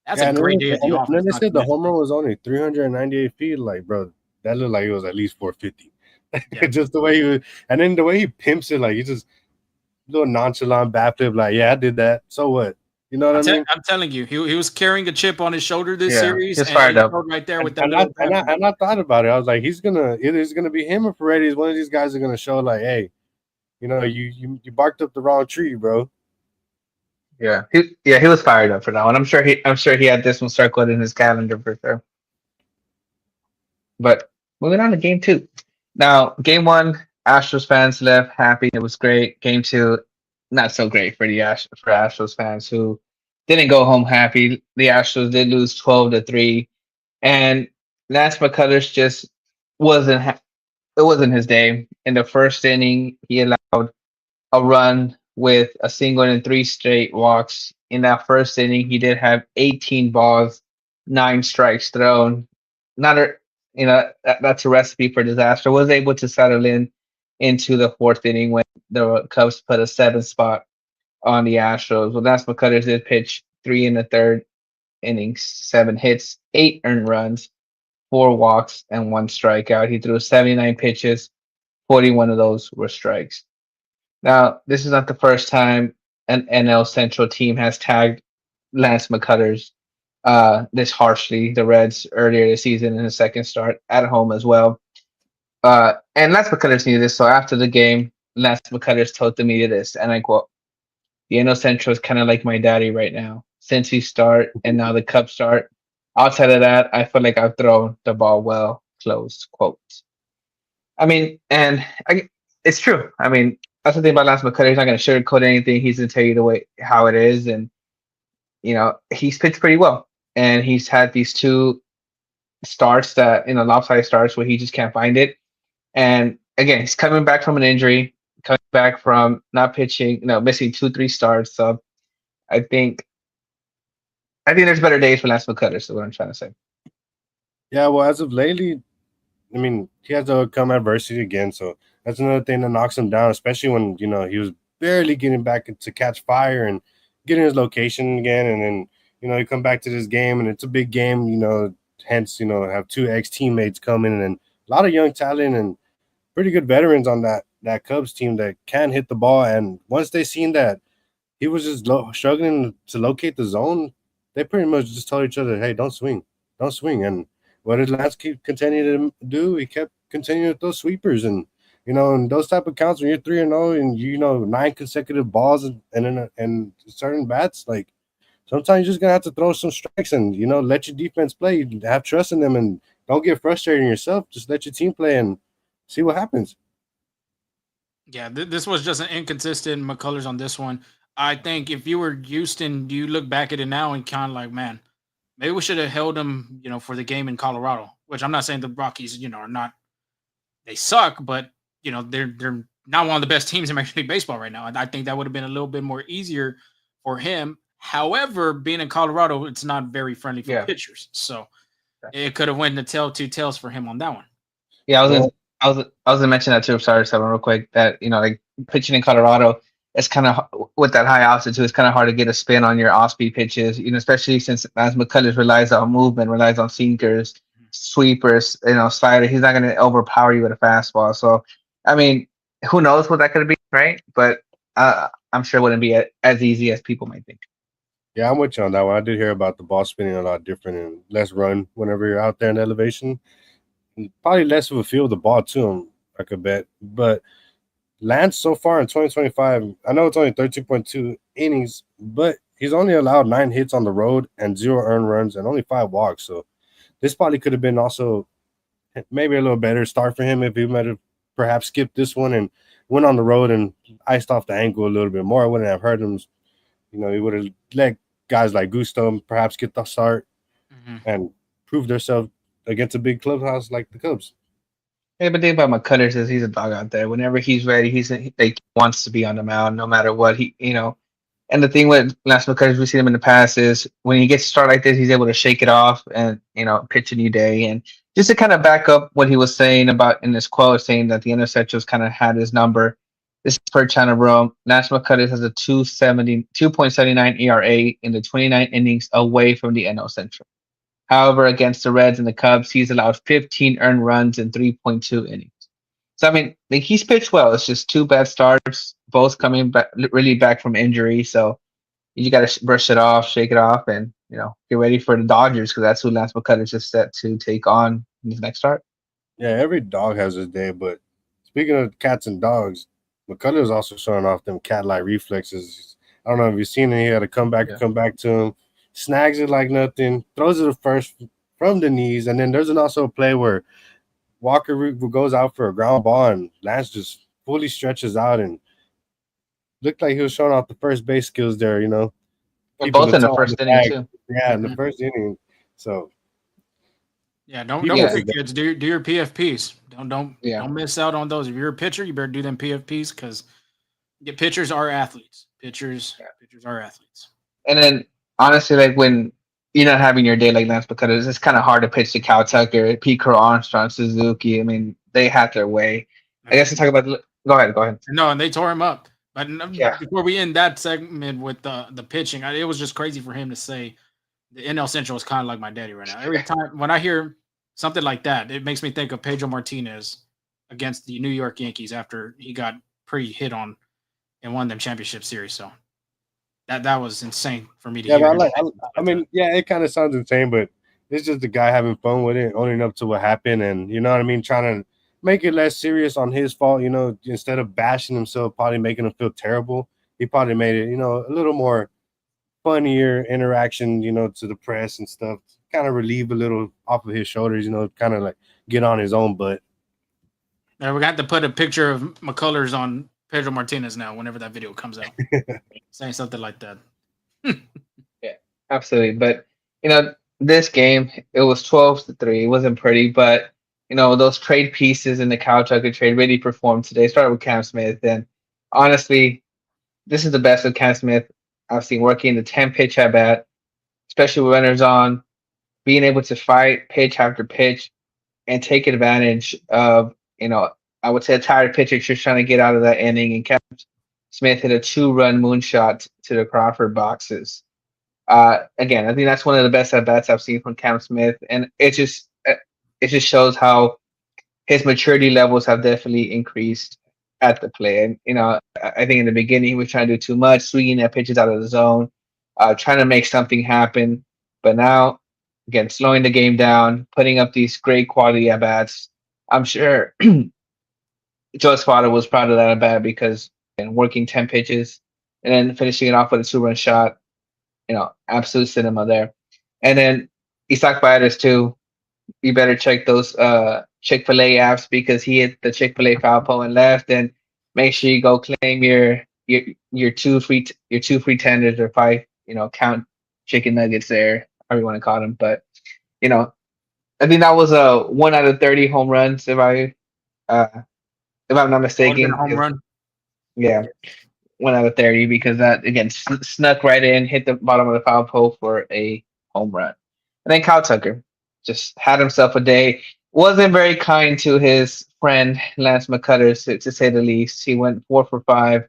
That's a great day at the office. And then they said the home run was only 398 feet. Like, bro, that looked like it was at least 450. Yeah. Just the way he was, and then the way he pimps it, like he just little nonchalant bat flip, like, yeah, I did that. So what? You know what I mean? I'm telling you, he was carrying a chip on his shoulder this series. He's fired up right there with that. And I thought about it. I was like, either it's gonna be him or Paredes. One of these guys are gonna show like, hey, you barked up the wrong tree, bro. Yeah, he was fired up for that one. I'm sure he had this one circled in his calendar for sure. But moving on to game 2. Now, game 1, Astros fans left happy. It was great. Game 2, not so great for for Astros fans who didn't go home happy. The Astros did lose 12-3, and Lance McCullers just wasn't his day. In the first inning, he allowed a run with a single and 3 straight walks. In that first inning, he did have 18 balls, 9 strikes thrown. That's a recipe for disaster. Was able to settle into the 4th inning when the Cubs put a 7 spot on the Astros. Well, Lance McCullers did pitch 3 in the 3rd innings, 7 hits, 8 earned runs, 4 walks, and 1 strikeout. He threw 79 pitches. 41 of those were strikes. Now, this is not the first time an NL Central team has tagged Lance McCullers this harshly. The Reds earlier this season in his second start at home as well. And Lance McCullers knew this. So after the game, Lance McCullers told the media this, and I quote, "The NL Central is kind of like my daddy right now. Since he start and now the Cubs start. Outside of that, I feel like I've thrown the ball well." Close quote. I mean, it's true. I mean, that's the thing about Lance McCullers. He's not going to sugarcoat anything. He's going to tell you the way how it is, and he's pitched pretty well. And he's had these 2 starts that lopsided starts where he just can't find it. And again, he's coming back from an injury, coming back from not pitching, missing 2-3 starts. So I think there's better days for Lance McCullers. Is what I'm trying to say. Yeah, well, as of lately, I mean, he has to overcome adversity again, so that's another thing that knocks him down, especially when, he was barely getting back to catch fire and getting his location again, and then, you come back to this game, and it's a big game, hence, have 2 ex-teammates coming, and then a lot of young talent and pretty good veterans on that Cubs team that can hit the ball, and once they seen that he was just struggling to locate the zone, they pretty much just told each other, hey, don't swing, and what did Lance keep continuing to do? He kept continuing with those sweepers, and in those type of counts when you're 3-0 and 9 consecutive balls and certain bats, like sometimes you're just gonna have to throw some strikes and let your defense play. Have trust in them and don't get frustrated in yourself. Just let your team play and see what happens. Yeah, this was just an inconsistent McCullers on this one. I think if you were Houston, you look back at it now and kind of like, man, maybe we should have held him, for the game in Colorado, which I'm not saying the Rockies, are not, they suck, but, they're not one of the best teams in Major League Baseball right now. And I think that would have been a little bit more easier for him. However, being in Colorado, it's not very friendly for pitchers. So it could have went the two tails for him on that one. Yeah, I was gonna mention that too. Sorry, Seven, real quick. That like pitching in Colorado, it's kind of with that high altitude. It's kind of hard to get a spin on your off-speed pitches. Especially since Lance McCullers relies on movement, relies on sinkers, sweepers, slider. He's not gonna overpower you with a fastball. So, I mean, who knows what that could be, right? But I'm sure it wouldn't be as easy as people might think. Yeah, I'm with you on that one. I did hear about the ball spinning a lot different and less run whenever you're out there in elevation. Probably less of a feel of the ball too, I could bet. But Lance so far in 2025, I know it's only 13.2 innings, but he's only allowed 9 hits on the road and 0 earned runs and only 5 walks. So this probably could have been also maybe a little better start for him if he might have perhaps skipped this one and went on the road and iced off the ankle a little bit more. I wouldn't have hurt him. He would have let guys like Gusto perhaps get the start and prove themselves against a big clubhouse like the Cubs. Yeah, but the thing about McCullers is he's a dog out there. Whenever he's ready, he wants to be on the mound no matter what. And the thing with Lance McCullers, we've seen him in the past, is when he gets a start like this, he's able to shake it off and pitch a new day. And just to kind of back up what he was saying about in this quote, saying that the NL Central's kind of had his number. This is per China Rome. Lance McCullers has a 2.79 ERA in the 29 innings away from the NL Central. However, against the Reds and the Cubs, he's allowed 15 earned runs in 3.2 innings. So, I mean, he's pitched well. It's just 2 bad starts, both coming back really back from injury. So you got to brush it off, shake it off, and, get ready for the Dodgers because that's who Lance McCullers is set to take on in his next start. Yeah, every dog has his day. But speaking of cats and dogs, McCullers also showing off them cat-like reflexes. I don't know if you've seen it. He had to come back to him. Snags it like nothing, throws it first from the knees, and then there's also a play where Walker goes out for a ground ball, and Lance just fully stretches out and looked like he was showing off the first base skills there, Both in the first inning, too. Yeah, in the first inning. So, don't worry, kids. Do your PFPs. Don't miss out on those. If you're a pitcher, you better do them PFPs because pitchers are athletes. Pitchers are athletes. And then, honestly, like when you're not having your day like Lance McCullers, it's kind of hard to pitch to Cal Tucker, Pete Crow Armstrong, Suzuki. I mean, they had their way. I guess to talk about. Go ahead. No, and they tore him up. But before we end that segment with the pitching, it was just crazy for him to say the NL Central is kind of like my daddy right now. Every time when I hear something like that, it makes me think of Pedro Martinez against the New York Yankees after he got pretty hit on in one of them championship series. So that was insane for me to Yeah, hear. but him I mean, yeah, it kind of sounds insane, but it's just the guy having fun with it, owning up to what happened, and you know what I mean, trying to make it less serious on his fault. You know, instead of bashing himself, probably making him feel terrible, he probably made it, you know, a little more funnier interaction, you know, to the press and stuff, kind of relieve a little off of his shoulders, you know, kind of like get on his own butt. We're going to have to put a picture of McCullers on Pedro Martinez now whenever that video comes out. Saying something like that. Yeah, absolutely. But you know, this game it was 12-3. It wasn't pretty, but you know those trade pieces in the Kyle Tucker trade really performed today. Started with Cam Smith, and honestly, this is the best of Cam Smith I've seen working the 10 pitch at bat, especially with runners on, being able to fight pitch after pitch and take advantage of I would say a tired pitcher just trying to get out of that inning. And Cam Smith hit a 2-run moonshot to the Crawford boxes. Again, I think that's one of the best at bats I've seen from Cam Smith, and it just shows how his maturity levels have definitely increased at the plate. And I think in the beginning he was trying to do too much, swinging at pitches out of the zone, trying to make something happen. But now, again, slowing the game down, putting up these great quality at bats. I'm sure Joe Espada was proud of that at bat because working 10 pitches and then finishing it off with a 2-run shot. Absolute cinema there. And then Isaac Baez too. You better check those Chick-fil-A apps because he hit the Chick-fil-A foul pole and left. And make sure you go claim your two free tenders or 5 count chicken nuggets there, however you want to call them. But I think that was a 1 out of 30 home runs if I'm not mistaken. Home run. Yeah. 1 out of 30 because that again snuck right in, hit the bottom of the foul pole for a home run. And then Kyle Tucker just had himself a day. Wasn't very kind to his friend Lance McCullers, to say the least. He went 4 for 5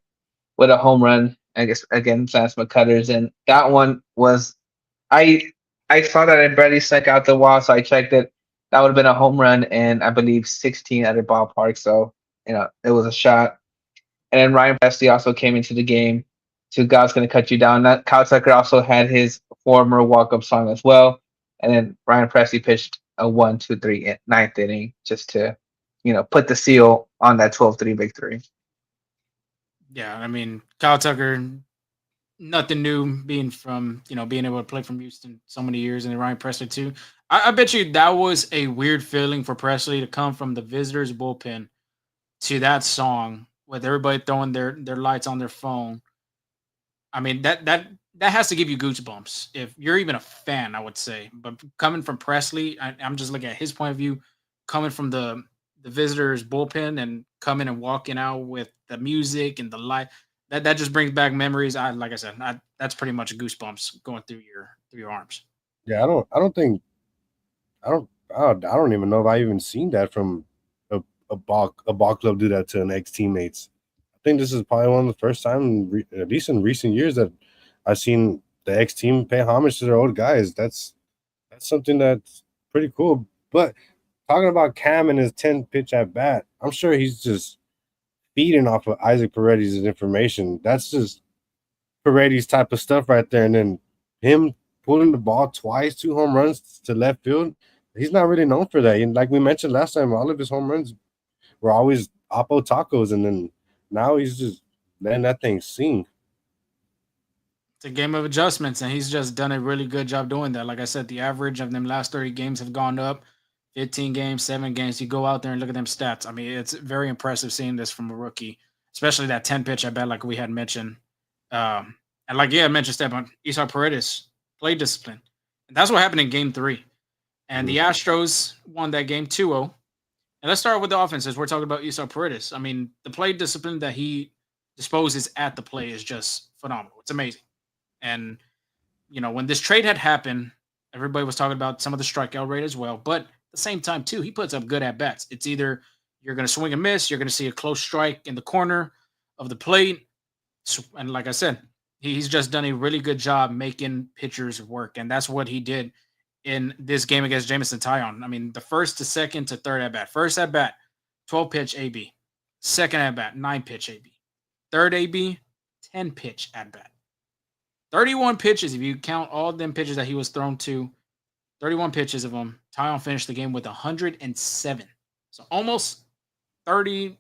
with a home run, I guess, against Lance McCullers, and that one was I saw that it barely stuck out the wall, so I checked it. That would have been a home run, and I believe 16 at a ballpark. So it was a shot. And then Ryan Pressly also came into the game to God's Gonna Cut You Down. That Kyle Tucker also had his former walk-up song as well. And then Ryan Pressly pitched a 1-2-3 ninth inning just to, put the seal on that 12-3 victory. Yeah, I mean, Kyle Tucker, nothing new being from, being able to play from Houston so many years, and then Ryan Pressly too. I bet you that was a weird feeling for Pressly to come from the visitors' bullpen to that song with everybody throwing their lights on their phone. I mean, that has to give you goosebumps if you're even a fan, I would say. But coming from Pressly, I'm just looking at his point of view, coming from the visitors' bullpen and coming and walking out with the music and the light. That just brings back memories. Like I said, that's pretty much goosebumps going through your arms. Yeah, I don't even know if I even seen that from a ball club do that to an ex-teammates. I think this is probably one of the first time, at least in recent years, that I've seen the ex-team pay homage to their old guys. That's something that's pretty cool. But talking about Cam and his 10-pitch at bat, I'm sure he's just feeding off of Isaac Paredes' information. That's just Paredes type of stuff right there. And then him pulling the ball twice, 2 home runs to left field, he's not really known for that. And like we mentioned last time, all of his home runs were always Oppo tacos, and then now he's just letting that thing sing. It's a game of adjustments, and he's just done a really good job doing that. Like I said, the average of them last 30 games have gone up. 15 games, 7 games. You go out there and look at them stats. I mean, it's very impressive seeing this from a rookie, especially that 10-pitch, I bet, like we had mentioned. And like, I mentioned, Stepan, Isaac Paredes, play discipline. And that's what happened in game 3. And the Astros won that game 2-0. And let's start with the offenses. We're talking about Isaac Paredes. I mean, the play discipline that he disposes at the play is just phenomenal. It's amazing. And, when this trade had happened, everybody was talking about some of the strikeout rate as well. But at the same time, too, he puts up good at-bats. It's either you're going to swing and miss, you're going to see a close strike in the corner of the plate. And like I said, He's just done a really good job making pitchers work, and that's what he did in this game against Jameson Taillon. I mean, the first to second to third at bat. First at bat, 12 pitch AB. Second at bat, 9 pitch AB. Third AB, 10 pitch at bat. 31 pitches, if you count all them pitches that he was thrown to, 31 pitches of them. Taillon finished the game with 107. So almost 30,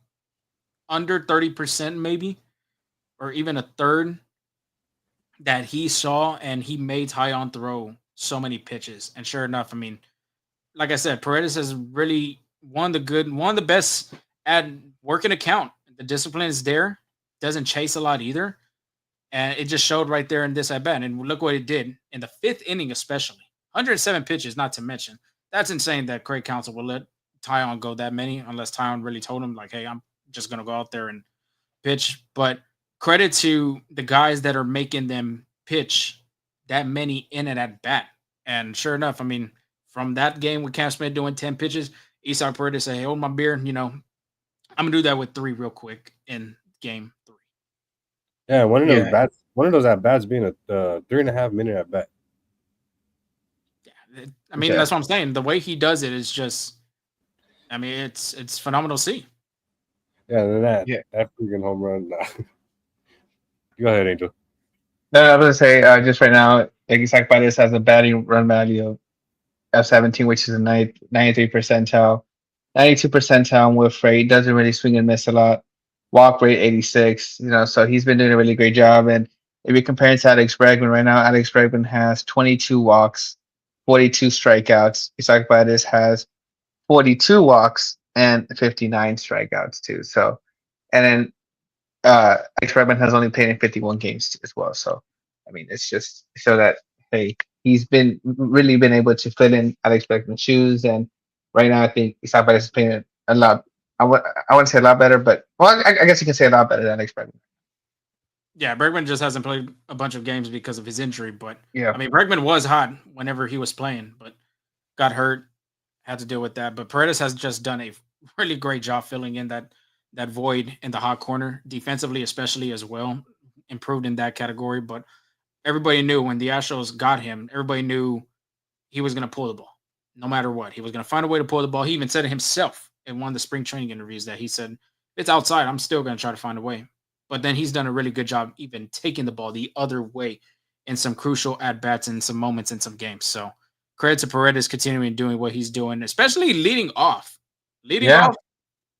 under 30% maybe, or even a third that he saw, and he made Taillon throw so many pitches. And sure enough, I mean, like I said, Paredes has really one of the best at working a count. The discipline is there, doesn't chase a lot either. And it just showed right there in this at bat. And look what it did in the 5th inning, especially 107 pitches, not to mention. That's insane that Craig Counsell will let Taillon go that many, unless Taillon really told him, like, hey, I'm just going to go out there and pitch. But credit to the guys that are making them pitch that many in and at bat. And sure enough, I mean, from that game with Cam Smith doing 10 pitches, Isaac Paredes said, hey, hold my beer. You know, I'm going to do that with 3 real quick in game 3. Yeah, one of those at bats being a 3.5 minute at bat. Yeah, I mean, that's what I'm saying. The way he does it is just, I mean, it's phenomenal to see. Yeah, and that freaking home run. Go ahead, Angel. No, I was gonna say just right now, Isaac Paredes has a batting run value of 17, which is a 93 percentile, 92 percentile with rate. Doesn't really swing and miss a lot. Walk rate 86. You know, so he's been doing a really great job. And if you're comparing to Alex Bregman right now, Alex Bregman has 22 walks, 42 strikeouts. Isaac Paredes has 42 walks and 59 strikeouts too. So, and then Alex Bregman has only played in 51 games as well. So, I mean, it's just so that, hey, he's really been able to fill in Alex Bregman's shoes. And right now, I think Isaac Paredes is playing a lot. I wouldn't say a lot better, but well, I guess you can say a lot better than Alex Bregman. Yeah, Bregman just hasn't played a bunch of games because of his injury. But yeah, I mean, Bregman was hot whenever he was playing, but got hurt, had to deal with that. But Paredes has just done a really great job filling in that void in the hot corner, defensively especially as well. Improved in that category. But everybody knew when the Astros got him, everybody knew he was going to pull the ball no matter what. He was going to find a way to pull the ball. He even said it himself in one of the spring training interviews that he said, it's outside, I'm still going to try to find a way. But then he's done a really good job even taking the ball the other way in some crucial at-bats in some moments in some games. So credit to Paredes continuing doing what he's doing, especially leading off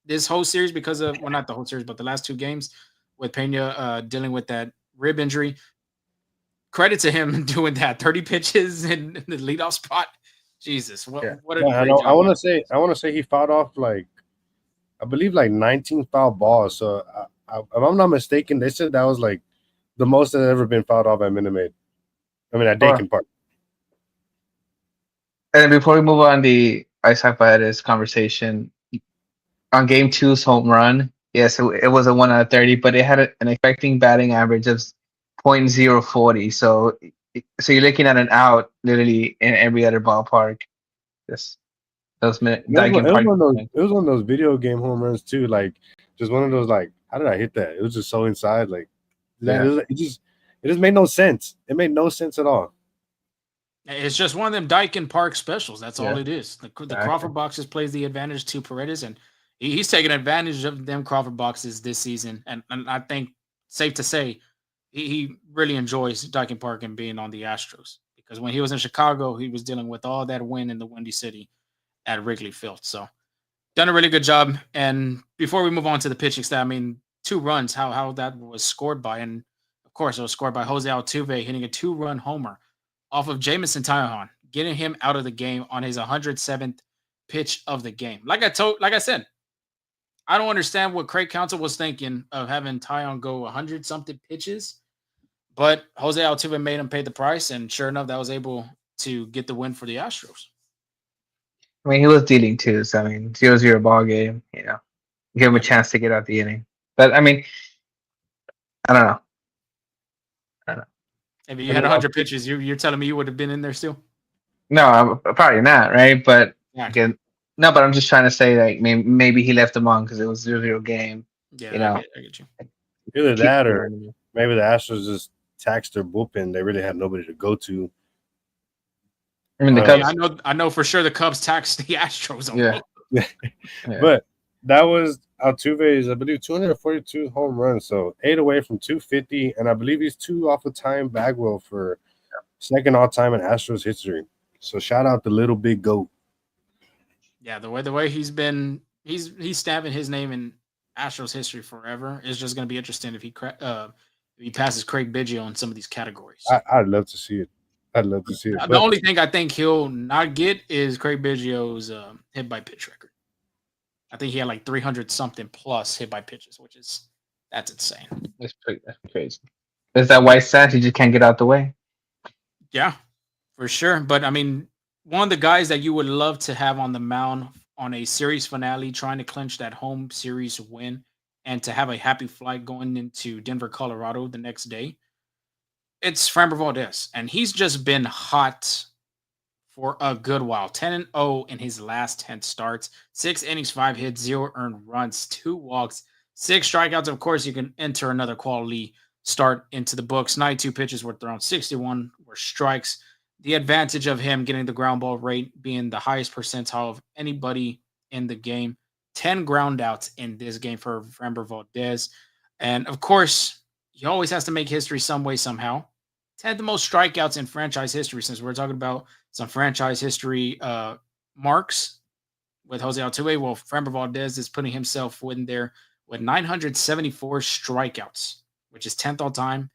this whole series because of, well, not the whole series, but the last 2 games with Pena dealing with that rib injury. Credit to him doing that 30 pitches in the leadoff spot. Jesus, what a great job. I want to say he fought off I believe 19 foul balls. So if I'm not mistaken, they said that was the most that had ever been fouled off at Minute Maid. I mean, at Dakin Park. And before we move on the Isaac Paredes conversation, on Game 2's home run, yes, it was a 1 out of 30, but it had an expecting batting average of .040. So you're looking at an out literally in every other ballpark. It was one of those video game home runs too. Just one of those how did I hit that? It was just so inside. It just made no sense. It made no sense at all. It's just one of them Dakin Park specials. That's all it is. The Crawford boxes plays the advantage to Paredes, and he's taking advantage of them Crawford boxes this season. And I think safe to say he really enjoys Dakin Park and being on the Astros, because when he was in Chicago, he was dealing with all that wind in the Windy City at Wrigley Field. So done a really good job. And before we move on to the pitching stat, I mean, 2 runs, how that was scored by. And of course, it was scored by Jose Altuve hitting a 2-run homer off of Jameson Taillon, getting him out of the game on his 107th pitch of the game. Like I said, I don't understand what Craig Counsell was thinking of having Taillon go 100-something pitches, but Jose Altuve made him pay the price, and sure enough, that was able to get the win for the Astros. I mean, he was dealing too, so I mean, 0-0 ball game, give him a chance to get out the inning. But I mean, I don't know. If you had 100 pitches, you're telling me you would have been in there still? No, probably not, right? But yeah. Again, no, but I'm just trying to say maybe he left them on because it was 0-0 game. Yeah, I get you. Either that or maybe the Astros just taxed their bullpen. They really had nobody to go to. I mean, the Yeah, Cubs. I know for sure the Cubs taxed the Astros. Yeah. Yeah. But that was Altuve's, I believe, 242 home runs, so 8 away from 250, and I believe he's 2 off of Time Bagwell for second all time in Astros history. So shout out the little big goat. Yeah, the way he's been, he's stamping his name in Astros history forever. It's just going to be interesting if he passes Craig Biggio in some of these categories. I'd love to see it. I'd love to see it. The only thing I think he'll not get is Craig Biggio's hit by pitch record. I think he had like 300 something plus hit by pitches, that's insane. That's crazy. Is that why it's sad? He just can't get out the way. Yeah, for sure. But I mean, one of the guys that you would love to have on the mound on a series finale, trying to clinch that home series win and to have a happy flight going into Denver, Colorado the next day, it's Framber Valdez. And he's just been hot for a good while. 10-0 in his last 10 starts, 6 innings, 5 hits, 0 earned runs, 2 walks, 6 strikeouts. Of course, you can enter another quality start into the books. 92 pitches were thrown, 61 were strikes. The advantage of him getting the ground ball rate being the highest percentile of anybody in the game. 10 ground outs in this game for Framber Valdez. And of course, he always has to make history some way, somehow. 10th most strikeouts in franchise history, since we're talking about some franchise history marks with Jose Altuve. Well, Framber Valdez is putting himself in there with 974 strikeouts, which is 10th all time.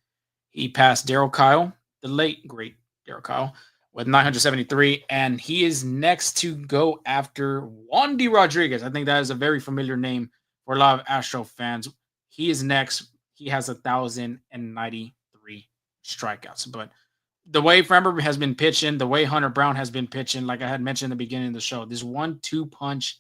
He passed Darryl Kyle, the late, great Darryl Kyle, with 973, and he is next to go after Wandy Rodriguez. I think that is a very familiar name for a lot of Astro fans. He is next. He has 1,093 strikeouts. But the way Framber has been pitching, the way Hunter Brown has been pitching, like I had mentioned in the beginning of the show, this 1-2 punch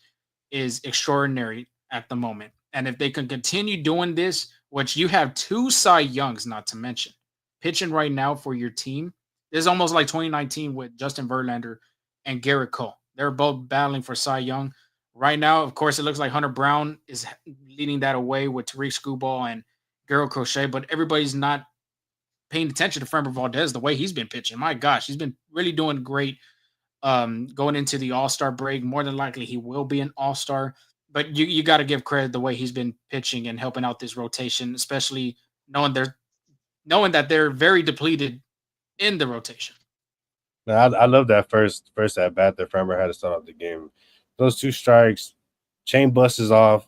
is extraordinary at the moment. And if they can continue doing this, which you have 2 Cy Youngs, not to mention, pitching right now for your team, this is almost like 2019 with Justin Verlander and Garrett Cole. They're both battling for Cy Young. Right now, of course, it looks like Hunter Brown is leading that away with Tariq Skubal and Gerald Crochet, but everybody's not paying attention to Framber Valdez the way he's been pitching. My gosh, he's been really doing great going into the All-Star break. More than likely, he will be an All-Star. But you got to give credit the way he's been pitching and helping out this rotation, especially knowing that they're very depleted in the rotation. I love that first at bat that Framber had to start off the game. Those 2 strikes, chain busts off.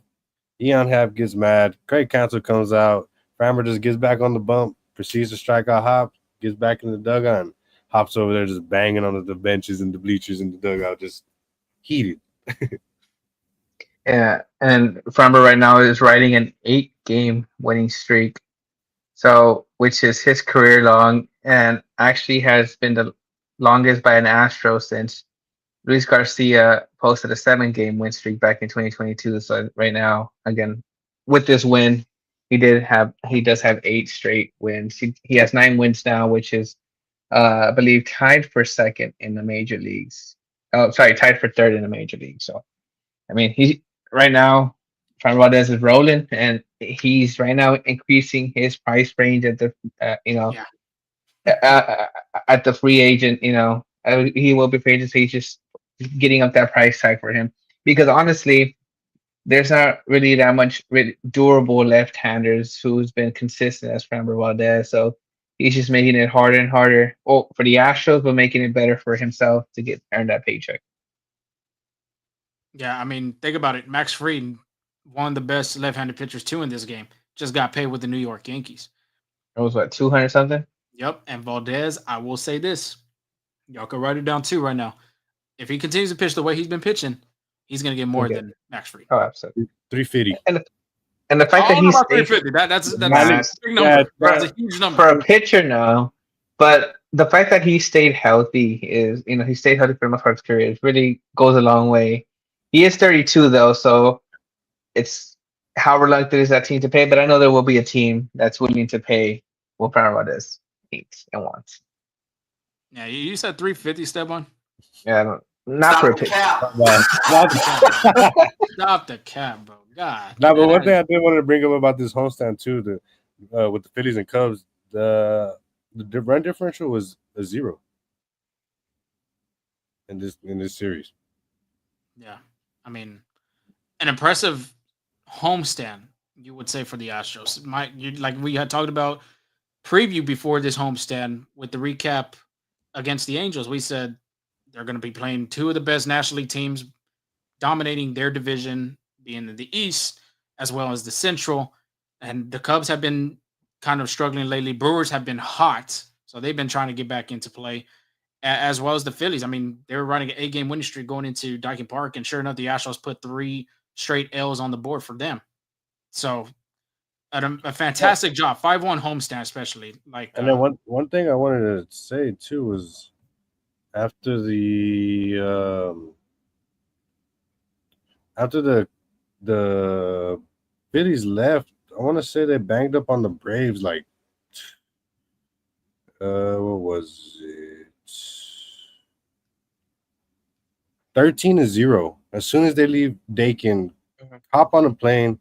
Ian Happ gets mad. Craig Counsell comes out. Framber just gets back on the bump, proceeds to strike out Hop, gets back in the dugout, and Hop's over there just banging on the benches and the bleachers in the dugout, just heated. Yeah, and Framber right now is riding an 8-game winning streak, so which is his career long, and actually has been the longest by an Astro since Luis Garcia posted a 7-game win streak back in 2022. So right now, again, with this win, he does have 8 straight wins. He has 9 wins now, which is I believe tied for second in the major leagues. Oh, sorry, tied for third in the major league. So I mean, he right now, Framber Valdez is rolling, and he's right now increasing his price range at the at the free agent. He will be free agent, so he's just getting up that price tag for him, because honestly, there's not really that much really durable left-handers who's been consistent as Framber Valdez. So he's just making it harder and harder for the Astros, but making it better for himself to earn that paycheck. Yeah, I mean, think about it. Max Fried, one of the best left-handed pitchers too in this game, just got paid with the New York Yankees. It was what, 200 something? Yep. And Valdez, I will say this. Y'all can write it down too right now. If he continues to pitch the way he's been pitching, he's going to get more than Max Fried. Oh, absolutely. 350. And the fact that he's 350, that's a big number. That's a huge number. For a pitcher, no. But the fact that he stayed healthy is, he stayed healthy for the most part of his career. It really goes a long way. He is 32, though, so it's how reluctant is that team to pay. But I know there will be a team that's willing to pay what Framber Valdez needs and wants. Yeah, you said 350, Steban? Yeah, not for a pitcher. Stop the cap, bro. God. No, but one thing I did want to bring up about this homestand too, with the Phillies and Cubs, the The run differential was a 0 in this series. Yeah, I mean, an impressive homestand, you would say, for the Astros. Like we had talked about preview before this homestand with the recap against the Angels. We said they're going to be playing two of the best National League teams, dominating their division, being in the East as well as the Central. And the Cubs have been kind of struggling lately. Brewers have been hot, so they've been trying to get back into play, as well as the Phillies. I mean, they were running an 8-game winning streak going into Daikin Park, and sure enough, the Astros put 3 straight L's on the board for them. So, a fantastic job, 5-1 homestand, especially. Like, And then one thing I wanted to say too was after the Phillies left, I want to say they banged up on the Braves like what was it? 13-0. As soon as they leave Daikin, hop on a plane,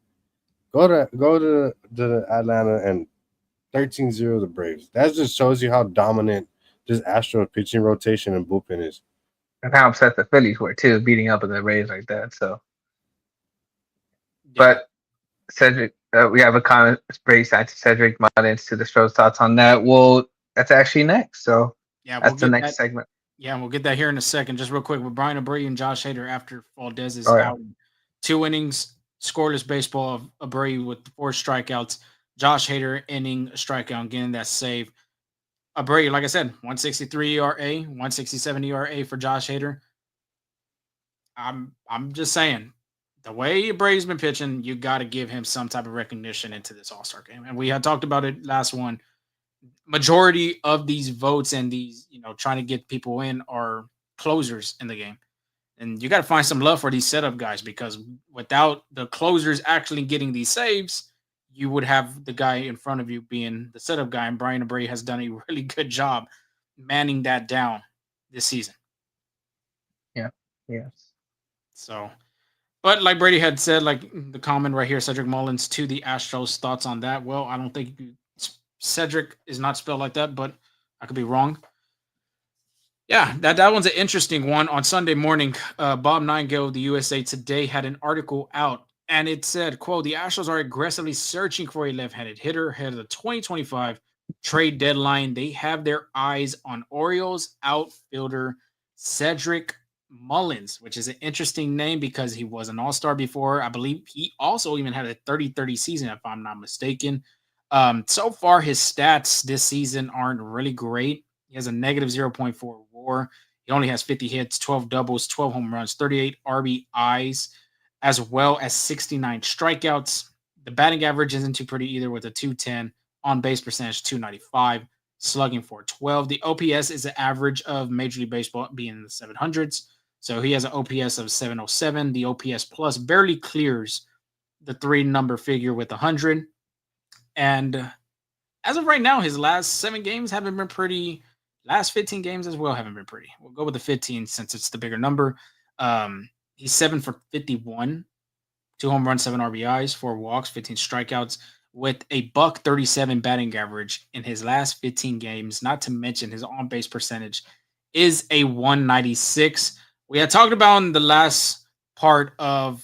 go to Atlanta, and 13-0 the Braves. That just shows you how dominant this Astro pitching rotation and bullpen is. And how upset the Phillies were too, beating up on the Rays like that. So, but Cedric, we have a comment. Brady signed to Cedric Mullins to the show's thoughts on that. Well, that's actually next. So yeah, that's the next segment. Yeah, we'll get that here in a second. Just real quick with Brian Abreu and Josh Hader after Valdez is out. 2 innings, scoreless baseball of Abreu with 4 strikeouts. Josh Hader inning, a strikeout, getting that save. Abreu, like I said, 163 ERA, 167 ERA for Josh Hader. I'm just saying, the way Abreu's been pitching, you got to give him some type of recognition into this All-Star game. And we had talked about it last one. Majority of these votes and these, trying to get people in are closers in the game. And you got to find some love for these setup guys, because without the closers actually getting these saves, you would have the guy in front of you being the setup guy. And Brian Abreu has done a really good job manning that down this season. Yeah. Yes. So, but like Brady had said, like the comment right here, Cedric Mullins to the Astros, thoughts on that? Well, I don't think Cedric is not spelled like that, but I could be wrong. Yeah, that one's an interesting one. On Sunday morning, Bob Nightingale of the USA Today had an article out, and it said, quote, the Astros are aggressively searching for a left-handed hitter ahead of the 2025 trade deadline. They have their eyes on Orioles outfielder Cedric Mullins, which is an interesting name because he was an all-star before. I believe he also even had a 30-30 season, if I'm not mistaken. So far, his stats this season aren't really great. He has a negative 0.4 WAR. He only has 50 hits, 12 doubles, 12 home runs, 38 RBIs, as well as 69 strikeouts. The batting average isn't too pretty either, with a 210, on base percentage 295, slugging 412. The OPS is the average of Major League Baseball, being in the 700s. So he has an OPS of 707. The OPS plus barely clears the 3-number figure with 100. And as of right now, his last 7 games haven't been pretty. Last 15 games as well haven't been pretty. We'll go with the 15 since it's the bigger number. He's 7 for 51, 2 home runs, 7 RBIs, 4 walks, 15 strikeouts, with a .137 batting average in his last 15 games. Not to mention his on-base percentage is a 196. We had talked about in the last part of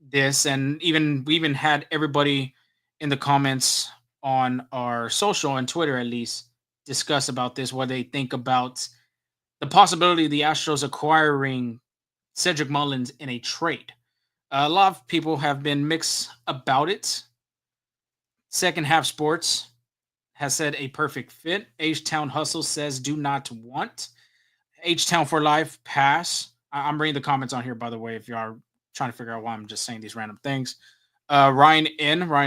this, and we even had everybody in the comments on our social and Twitter at least discuss about this, what they think about the possibility of the Astros acquiring Cedric Mullins in a trade. A lot of people have been mixed about it. Second Half Sports has said a perfect fit. H-Town Hustle says do not want. H-Town for Life, pass. I'm reading the comments on here, by the way, if you are trying to figure out why I'm just saying these random things. Ryan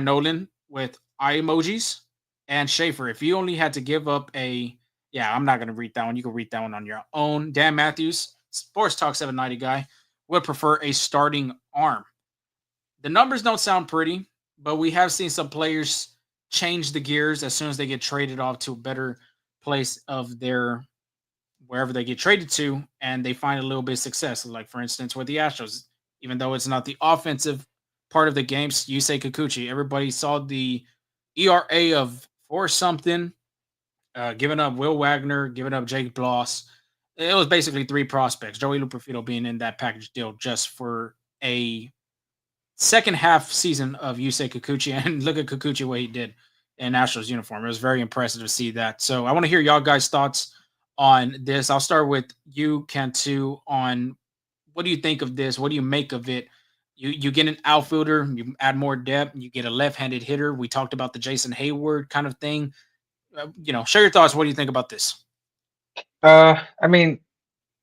Nolan with eye emojis. And Schaefer, if you only had to give up I'm not going to read that one. You can read that one on your own. Dan Matthews, Sports Talk 790 guy, would prefer a starting arm. The numbers don't sound pretty, but we have seen some players change the gears as soon as they get traded off to a better place of wherever they get traded to, and they find a little bit of success. Like, for instance, with the Astros, even though it's not the offensive part of the games, Yusei Kikuchi, everybody saw the ERA of 4 something giving up Will Wagner, giving up Jake Bloss. It was basically 3 prospects. Joey Lupafito being in that package deal just for a second half season of Yusei Kikuchi. And look at Kikuchi, what he did in Astros uniform. It was very impressive to see that. So I want to hear y'all guys' thoughts on this. I'll start with you, Cantu, on what do you think of this? What do you make of it? You get an outfielder, you add more depth, you get a left-handed hitter. We talked about the Jason Hayward kind of thing. Share your thoughts. What do you think about this? I mean,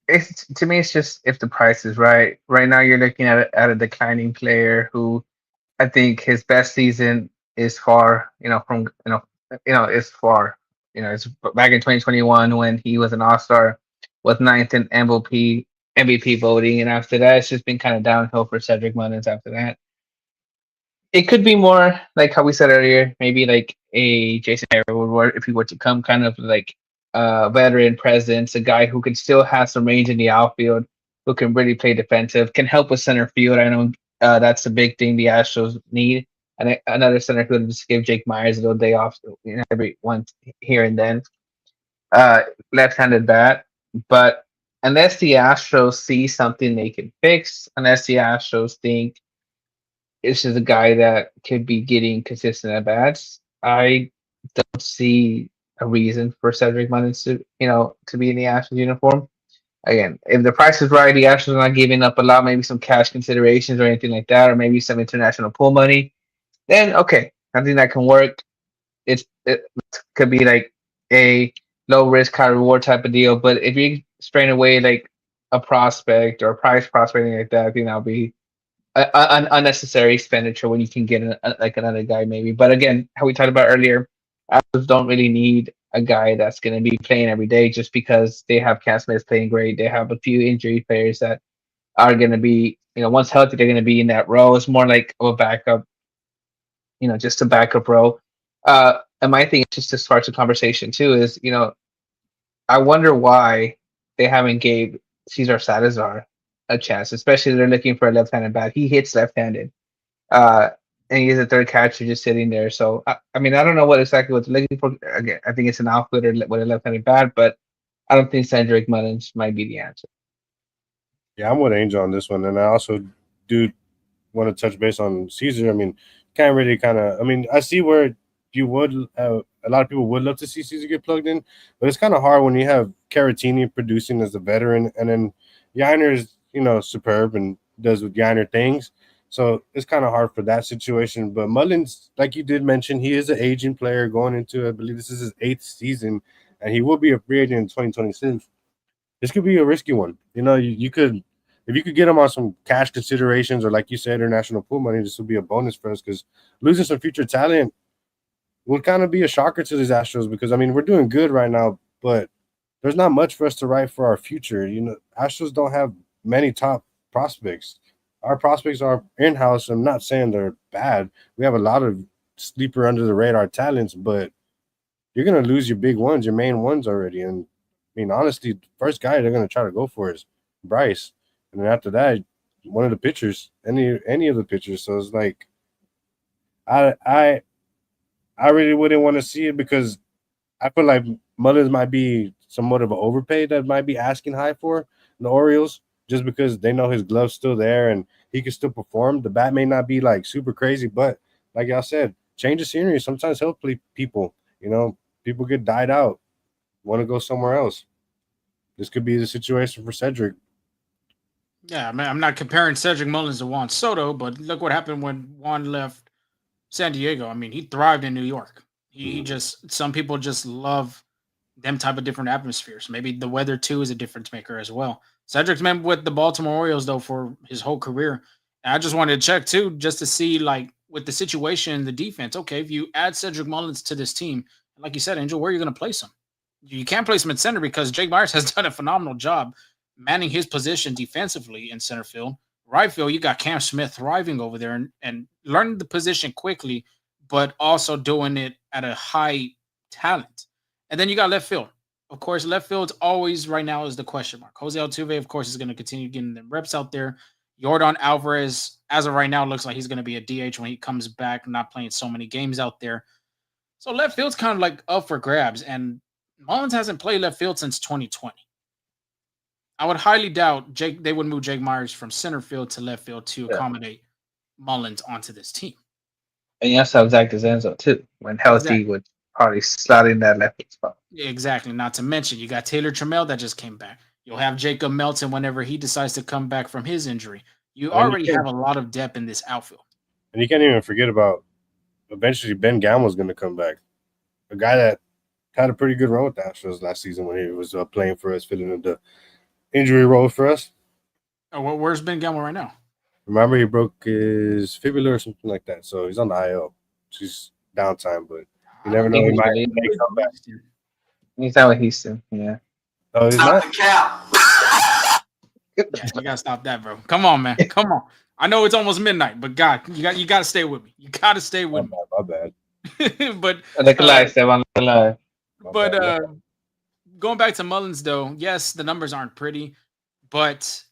it's to me, it's just if the price is right. Right now, you're looking at a declining player who I think his best season is far, from is far. It's back in 2021 when he was an All-Star, was ninth in MVP voting, and after that, it's just been kind of downhill for Cedric Mullins after that. It could be more like how we said earlier, maybe like a Jason Hayward if he were to come kind of like a veteran presence, a guy who can still have some range in the outfield, who can really play defensive, can help with center field. I know that's the big thing the Astros need. And another center field, just give Jake Myers a little day off, every once here and then. Left-handed bat, but unless the Astros see something they can fix, unless the Astros think this is a guy that could be getting consistent at bats, I don't see a reason for Cedric Mullins to be in the Astros uniform. Again, if the price is right, the Astros are not giving up a lot, maybe some cash considerations or anything like that, or maybe some international pool money, then okay, I think that can work. It could be like a low risk, high reward type of deal. But if you strain away like a prospect or a price prospect, like that, I think that'll be an unnecessary expenditure when you can get like another guy maybe. But again, how we talked about earlier, Astros don't really need a guy that's going to be playing every day just because they have Cam Smith playing great. They have a few injury players that are going to be, once healthy, they're going to be in that role. It's more like a backup, just a backup role. And my thing, just to start the conversation too, is, I wonder why they haven't gave Cesar Salazar a chance, especially they're looking for a left-handed bat. He hits left-handed. And he's a third catcher just sitting there. So, I mean, I don't know exactly what they're looking for. Again, I think it's an outfielder with a left-handed bat, but I don't think Cedric Mullins might be the answer. Yeah, I'm with Angel on this one. And I also do want to touch base on Cesar. I mean, can't really I see where you would, a lot of people would love to see Cesar get plugged in, but it's kind of hard when you have Caratini producing as a veteran, and then Yainer is, superb and does with Yainer things. So it's kind of hard for that situation. But Mullins, like you did mention, he is an aging player going into, I believe this is his 8th season, and he will be a free agent in 2026. This could be a risky one. You could, if you could get him on some cash considerations or, like you said, international pool money, this would be a bonus for us, because losing some future talent would kind of be a shocker to these Astros, because, I mean, we're doing good right now, but there's not much for us to write for our future. Astros don't have many top prospects. Our prospects are in-house. I'm not saying they're bad. We have a lot of sleeper under the radar talents, but you're going to lose your big ones, your main ones already. And I mean, honestly, the first guy they're going to try to go for is Bryce. And then after that, one of the pitchers, any of the pitchers. So it's like, I really wouldn't want to see it, because I feel like Mullins might be somewhat of an overpay that might be asking high for the Orioles, just because they know his glove's still there and he can still perform. The bat may not be like super crazy, but like y'all said, change of scenery sometimes help people. People get died out, want to go somewhere else. This could be the situation for Cedric. Yeah, man, I'm not comparing Cedric Mullins to Juan Soto, but look what happened when Juan left San Diego. I mean, he thrived in New York. He just, some people just love them type of different atmospheres. Maybe the weather too is a difference maker as well. Cedric's been with the Baltimore Orioles though for his whole career. And I just wanted to check too, just to see like with the situation, the defense. Okay, if you add Cedric Mullins to this team, like you said, Angel, where are you going to place him? You can't place him in center because Jake Myers has done a phenomenal job manning his position defensively in center field. Right field, you got Cam Smith thriving over there and learning the position quickly, but also doing it at a high talent. And then you got left field. Of course, left field's always right now is the question mark. Jose Altuve, of course, is going to continue getting them reps out there. Yordan Alvarez, as of right now, looks like he's going to be a DH when he comes back, not playing so many games out there. So left field's kind of like up for grabs. And Mullins hasn't played left field since 2020. I would highly doubt they would move Jake Myers from center field to left field to accommodate Mullins onto this team. And you also have Zach DeZenzo too. When healthy, would probably slot in that left field spot. Exactly. Not to mention, you got Taylor Trammell that just came back. You'll have Jacob Melton whenever he decides to come back from his injury. You already have a lot of depth in this outfield. And you can't even forget about eventually Ben Gammel's going to come back. A guy that had a pretty good run with the Astros last season when he was playing for us, filling in the injury role for us. Oh, well, where's Ben Gamel right now? Remember, he broke his fibula or something like that. So he's on the IL. She's downtime, but you never know. He might come back. He's out with Houston. Yeah. Oh, he's not? Yeah, you gotta stop that, bro. Come on, man. Come on. I know it's almost midnight, but God, you gotta stay with me. You gotta stay with me. My bad. But going back to Mullins, though, yes, the numbers aren't pretty, but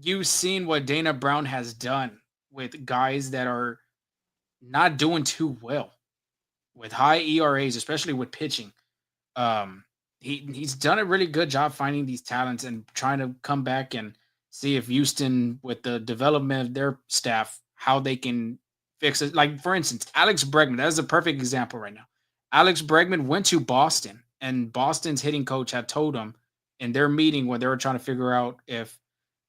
you've seen what Dana Brown has done with guys that are not doing too well with high ERAs, especially with pitching. He's done a really good job finding these talents and trying to come back and see if Houston, with the development of their staff, how they can fix it. Like, for instance, Alex Bregman, that is a perfect example right now. Alex Bregman went to Boston, and Boston's hitting coach had told him in their meeting when they were trying to figure out if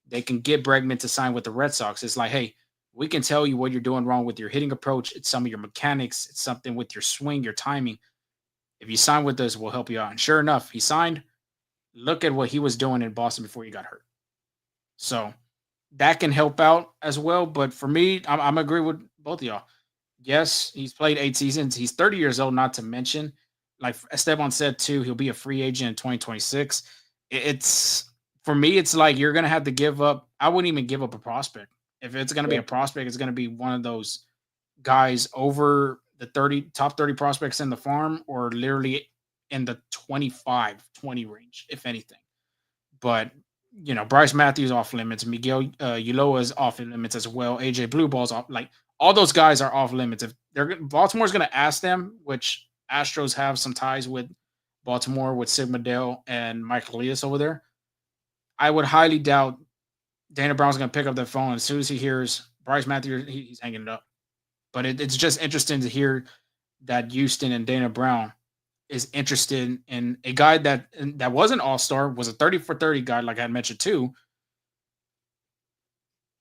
they can get Bregman to sign with the Red Sox. It's like, hey, we can tell you what you're doing wrong with your hitting approach. It's some of your mechanics. It's something with your swing, your timing. If you sign with us, we'll help you out. And sure enough, he signed. Look at what he was doing in Boston before he got hurt. So that can help out as well. But for me, I'm agree with both of y'all. Yes, he's played 8 seasons. He's 30 years old, not to mention. Like Esteban said, too, he'll be a free agent in 2026. It's for me, it's like you're going to have to give up. I wouldn't even give up a prospect. If it's going to be a prospect, it's going to be one of those guys over the top 30 prospects in the farm, or literally in the 25-20 range, if anything. But, you know, Bryce Matthews off limits. Miguel Ulloa is off limits as well. AJ Blueball's off. Like, all those guys are off limits. If Baltimore's going to ask them, which Astros have some ties with Baltimore with Sigma Dale and Mike Elias over there, I would highly doubt Dana Brown's going to pick up that phone. As soon as he hears Bryce Matthews, he's hanging it up. But it's just interesting to hear that Houston and Dana Brown is interested in a guy that was an all-star, was a 30-for-30 guy, like I had mentioned too.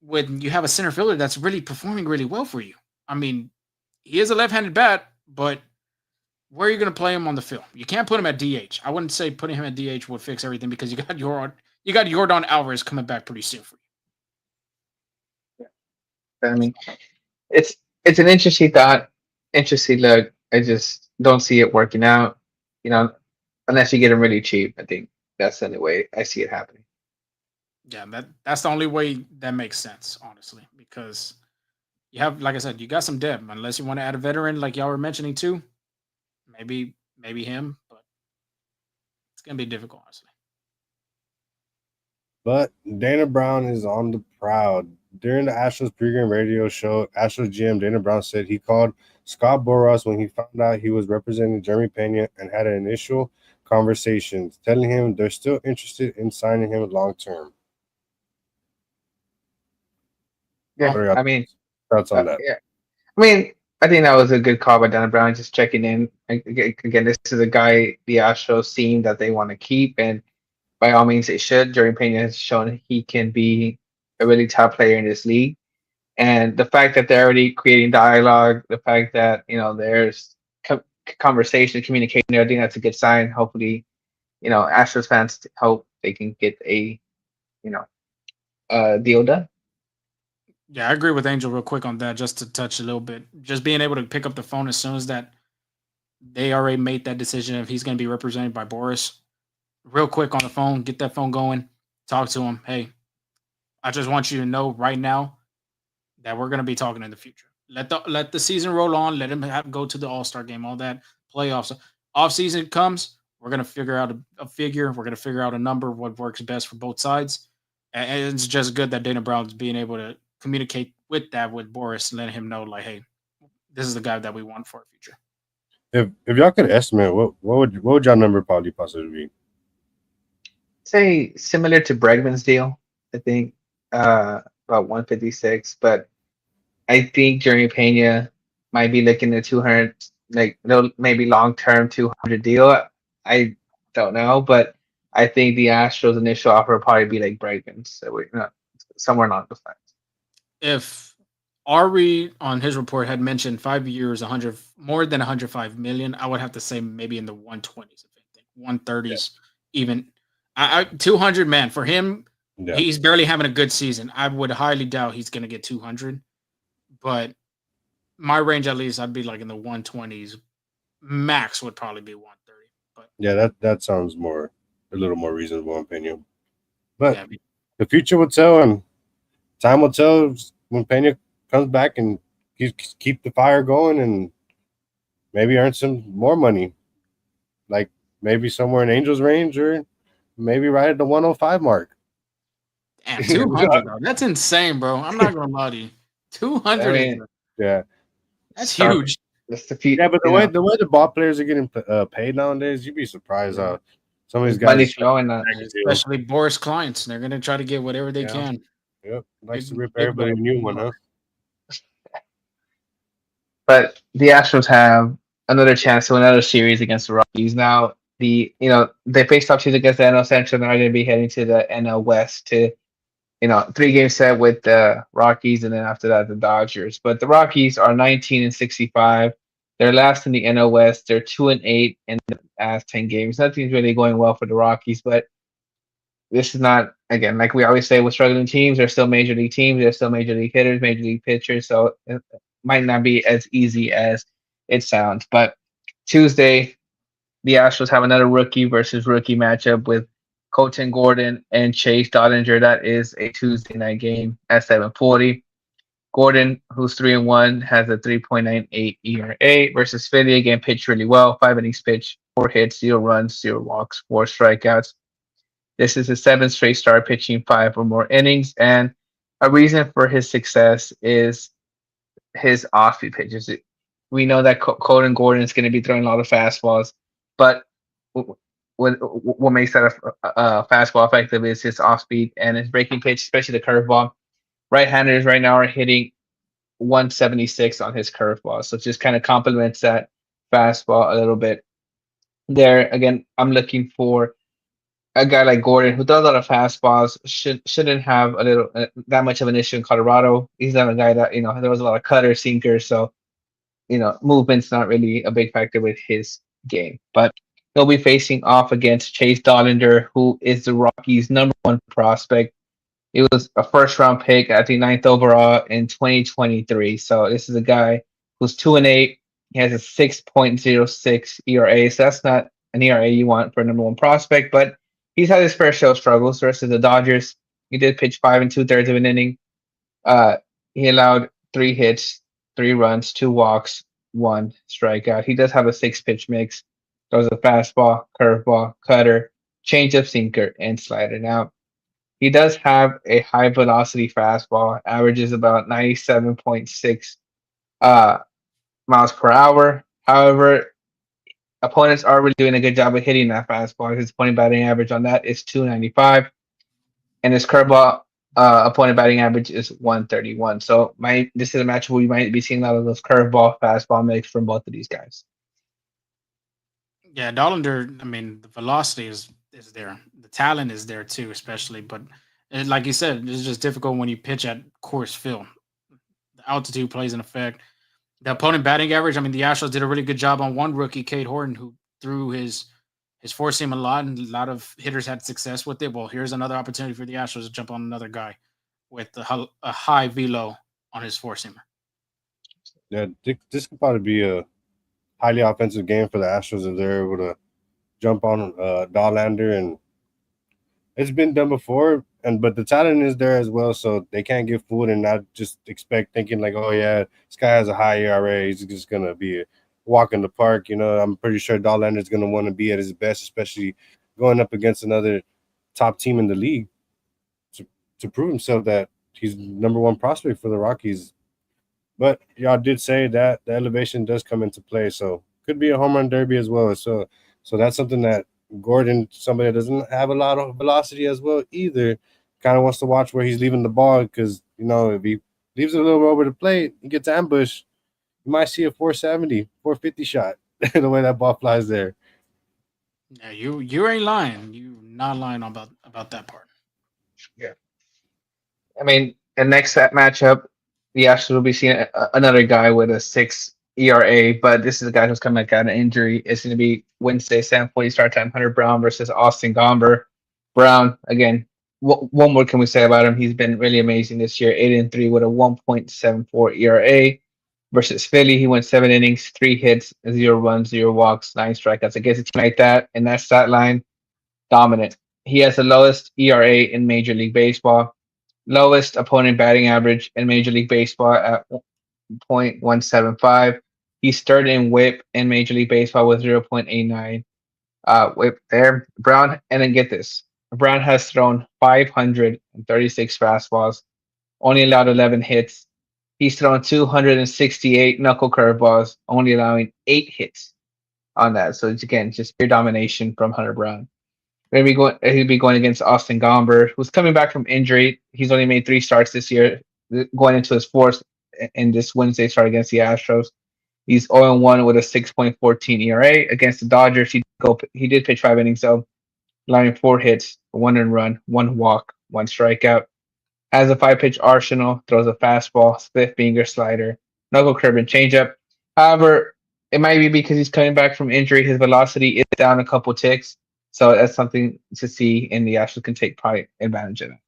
When you have a center fielder that's really performing really well for you. I mean, he is a left-handed bat, but where are you going to play him on the field? You can't put him at DH. I wouldn't say putting him at DH would fix everything, because you got Yordan Alvarez coming back pretty soon for you. I mean, it's an interesting thought, interesting look. I just don't see it working out, you know, unless you get him really cheap. I think that's the only way I see it happening. Yeah, that's the only way that makes sense, honestly, because you have, like I said, you got some depth. Unless you want to add a veteran, like y'all were mentioning too, maybe him, but it's gonna be difficult, honestly. But Dana Brown is on the prowl. During the Astros pregame radio show, Astros GM Dana Brown said he called Scott Boras when he found out he was representing Jeremy Pena and had an initial conversation, telling him they're still interested in signing him long-term. Yeah, I mean, thoughts on that? Yeah, I mean, I think that was a good call by Dana Brown, just checking in. Again, this is a guy the Astros seem that they want to keep, and by all means they should. Jeremy Pena has shown he can be a really top player in this league, and the fact that they're already creating dialogue, the fact that, you know, there's conversation, communication, I think that's a good sign. Hopefully, you know, Astros fans hope they can get a, you know, deal done. Yeah, I agree with Angel real quick on that, just to touch a little bit. Just being able to pick up the phone as soon as that they already made that decision if he's going to be represented by Boras. Real quick on the phone, get that phone going, talk to him. Hey, I just want you to know right now that we're going to be talking in the future. Let the season roll on. Let him go to the All-Star game, all that, playoffs. Off season comes, we're going to figure out a figure. We're going to figure out a number, what works best for both sides. And it's just good that Dana Brown's being able to communicate with Boras and let him know, like, hey, this is the guy that we want for our future. If y'all could estimate, what would y'all number probably possibly be? Say similar to Bregman's deal. I think about 156, but I think Jeremy Pena might be looking at 200, like maybe long term 200 deal. I don't know, but I think the Astros' initial offer will probably be like Bregman's, so somewhere along those lines. If Ari on his report had mentioned 5 years, 100 more than 105 million, I would have to say maybe in the 120s, if anything, 130s, even. 200, man, for him, Yeah, he's barely having a good season. I would highly doubt he's going to get 200, but my range at least, I'd be like in the 120s. Max would probably be 130, but yeah, that sounds a little more reasonable opinion. But yeah, the future will tell, and time will tell when Pena comes back and keep the fire going, and maybe earn some more money, like maybe somewhere in Angels range, or maybe right at the 105 mark. damn, 200, bro. That's insane, bro. I'm not going to lie to you. 200 I is mean, that's start- huge. That's the future. Yeah, but the way the ball players are getting paid nowadays, you'd be surprised how some of these guys. money's flowing. Especially Boris clients. They're going to try to get whatever they Yeah. can. Yep, likes to Big- rip big everybody a dog. new one, huh? But the Astros have another chance to another series against the Rockies. Now, they faced off teams against the NL Central, and they're going to be heading to the NL West to 3 game set with the Rockies, and then after that, the Dodgers. But the Rockies are 19-65. They're last in the NL West. They're 2-8 in the last 10 games. Nothing's really going well for the Rockies, but this is not, again, like we always say with struggling teams, they're still major league teams. They're still major league hitters, major league pitchers. So it might not be as easy as it sounds. But Tuesday, the Astros have another rookie versus rookie matchup with Colton Gordon and Chase Dollinger. That is a Tuesday night game at 7:40. Gordon, who's 3-1, has a 3.98 ERA versus Philly. Again, pitched really well. 5 innings pitched, 4 hits, 0 runs, 0 walks, 4 strikeouts. This is his 7th straight start pitching 5 or more innings. And a reason for his success is his off-speed pitches. We know that Colton Gordon is going to be throwing a lot of fastballs, but what makes that a fastball effective is his off-speed and his breaking pitch, especially the curveball. Right-handers right now are hitting 176 on his curveball, so it just kind of complements that fastball a little bit. There again, I'm looking for a guy like Gordon who does a lot of fastballs. Shouldn't have a little that much of an issue in Colorado. He's not a guy that there was a lot of cutter sinkers, so movement's not really a big factor with his game. But he'll be facing off against Chase Dollinger, who is the Rockies' #1 prospect. He was a first-round pick at the 9th overall in 2023. So this is a guy who's 2-8. He has a 6.06 ERA. So that's not an ERA you want for a #1 prospect, but he's had his fair share of struggles versus the Dodgers. He did pitch 5 2/3 of an inning. He allowed 3 hits, 3 runs, 2 walks, 1 strikeout. He does have a 6-pitch mix. Throws a fastball, curveball, cutter, changeup, sinker, and slider. Now, he does have a high velocity fastball, averages about 97.6 miles per hour. However, opponents are really doing a good job of hitting that fastball. His opponent batting average on that is 295, and his curveball opponent batting average is 131. So this is a match where we might be seeing a lot of those curveball, fastball mix from both of these guys. Yeah, Dollinger, I mean, the velocity is there. The talent is there too, especially. But like you said, it's just difficult when you pitch at Coors Field. The altitude plays an effect. The opponent batting average, I mean, the Astros did a really good job on one rookie, Cade Horton, who threw his four seam a lot, and a lot of hitters had success with it. Well, here's another opportunity for the Astros to jump on another guy with a high velo on his four seamer. Yeah, this could probably be a highly offensive game for the Astros if they're able to jump on Dollander, and it's been done before. But the talent is there as well, so they can't get fooled and not just thinking like, oh yeah, this guy has a high ERA, he's just gonna be a walk in the park. I'm pretty sure Dollander is gonna want to be at his best, especially going up against another top team in the league to prove himself that he's #1 prospect for the Rockies. But y'all did say that the elevation does come into play, so could be a home run derby as well. So that's something that Gordon, somebody that doesn't have a lot of velocity as well either, kind of wants to watch where he's leaving the ball because, if he leaves it a little over the plate, he gets ambushed, you might see a 470, 450 shot the way that ball flies there. Yeah, you ain't lying. You not lying about that part. I mean, the next matchup, the Astros will be seeing another guy with a 6 ERA, but this is a guy who's coming back out of injury. It's going to be Wednesday, 7:40 start time. Hunter Brown versus Austin Gomber. Brown, again, one more can we say about him? He's been really amazing this year. 8-3 with a 1.74 ERA. Versus Philly, he went 7 innings, 3 hits, 0 runs, 0 walks, 9 strikeouts. Against a team like that, and that stat line, dominant. He has the lowest ERA in Major League Baseball, lowest opponent batting average in Major League Baseball at 0.175. He's third in WHIP in Major League Baseball with 0.89 WHIP there. Brown, and then get this, Brown has thrown 536 fastballs, only allowed 11 hits. He's thrown 268 knuckle curveballs, only allowing 8 hits on that. So it's again just pure domination from Hunter Brown. He'll be going against Austin Gomber, who's coming back from injury. He's only made 3 starts this year, going into his 4th in this Wednesday start against the Astros. He's 0-1 with a 6.14 ERA. Against the Dodgers, he did pitch 5 innings, though, allowing 4 hits, 1 earned run, 1 walk, 1 strikeout. Has a 5-pitch arsenal, throws a fastball, split finger slider, knuckle curve, and changeup. However, it might be because he's coming back from injury. His velocity is down a couple ticks. So that's something to see, and the Astros can take probably advantage of it.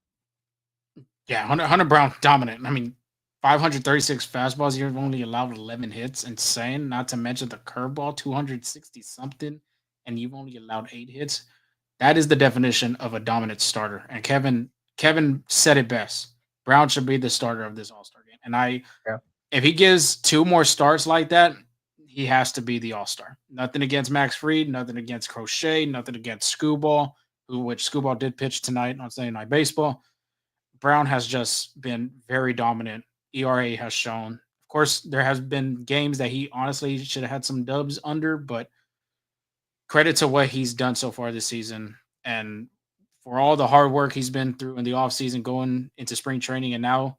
Yeah, Hunter Brown dominant. I mean, 536 fastballs. You've only allowed 11 hits. Insane. Not to mention the curveball, 260 something, and you've only allowed 8 hits. That is the definition of a dominant starter. And Kevin said it best. Brown should be the starter of this All-Star game. And if he gives 2 more starts like that, he has to be the All-Star. Nothing against Max Fried, nothing against Crochet, nothing against Skubal, which Skubal did pitch tonight on Sunday Night Baseball. Brown has just been very dominant. ERA has shown. Of course, there has been games that he honestly should have had some dubs under, but credit to what he's done so far this season. And for all the hard work he's been through in the offseason, going into spring training, and now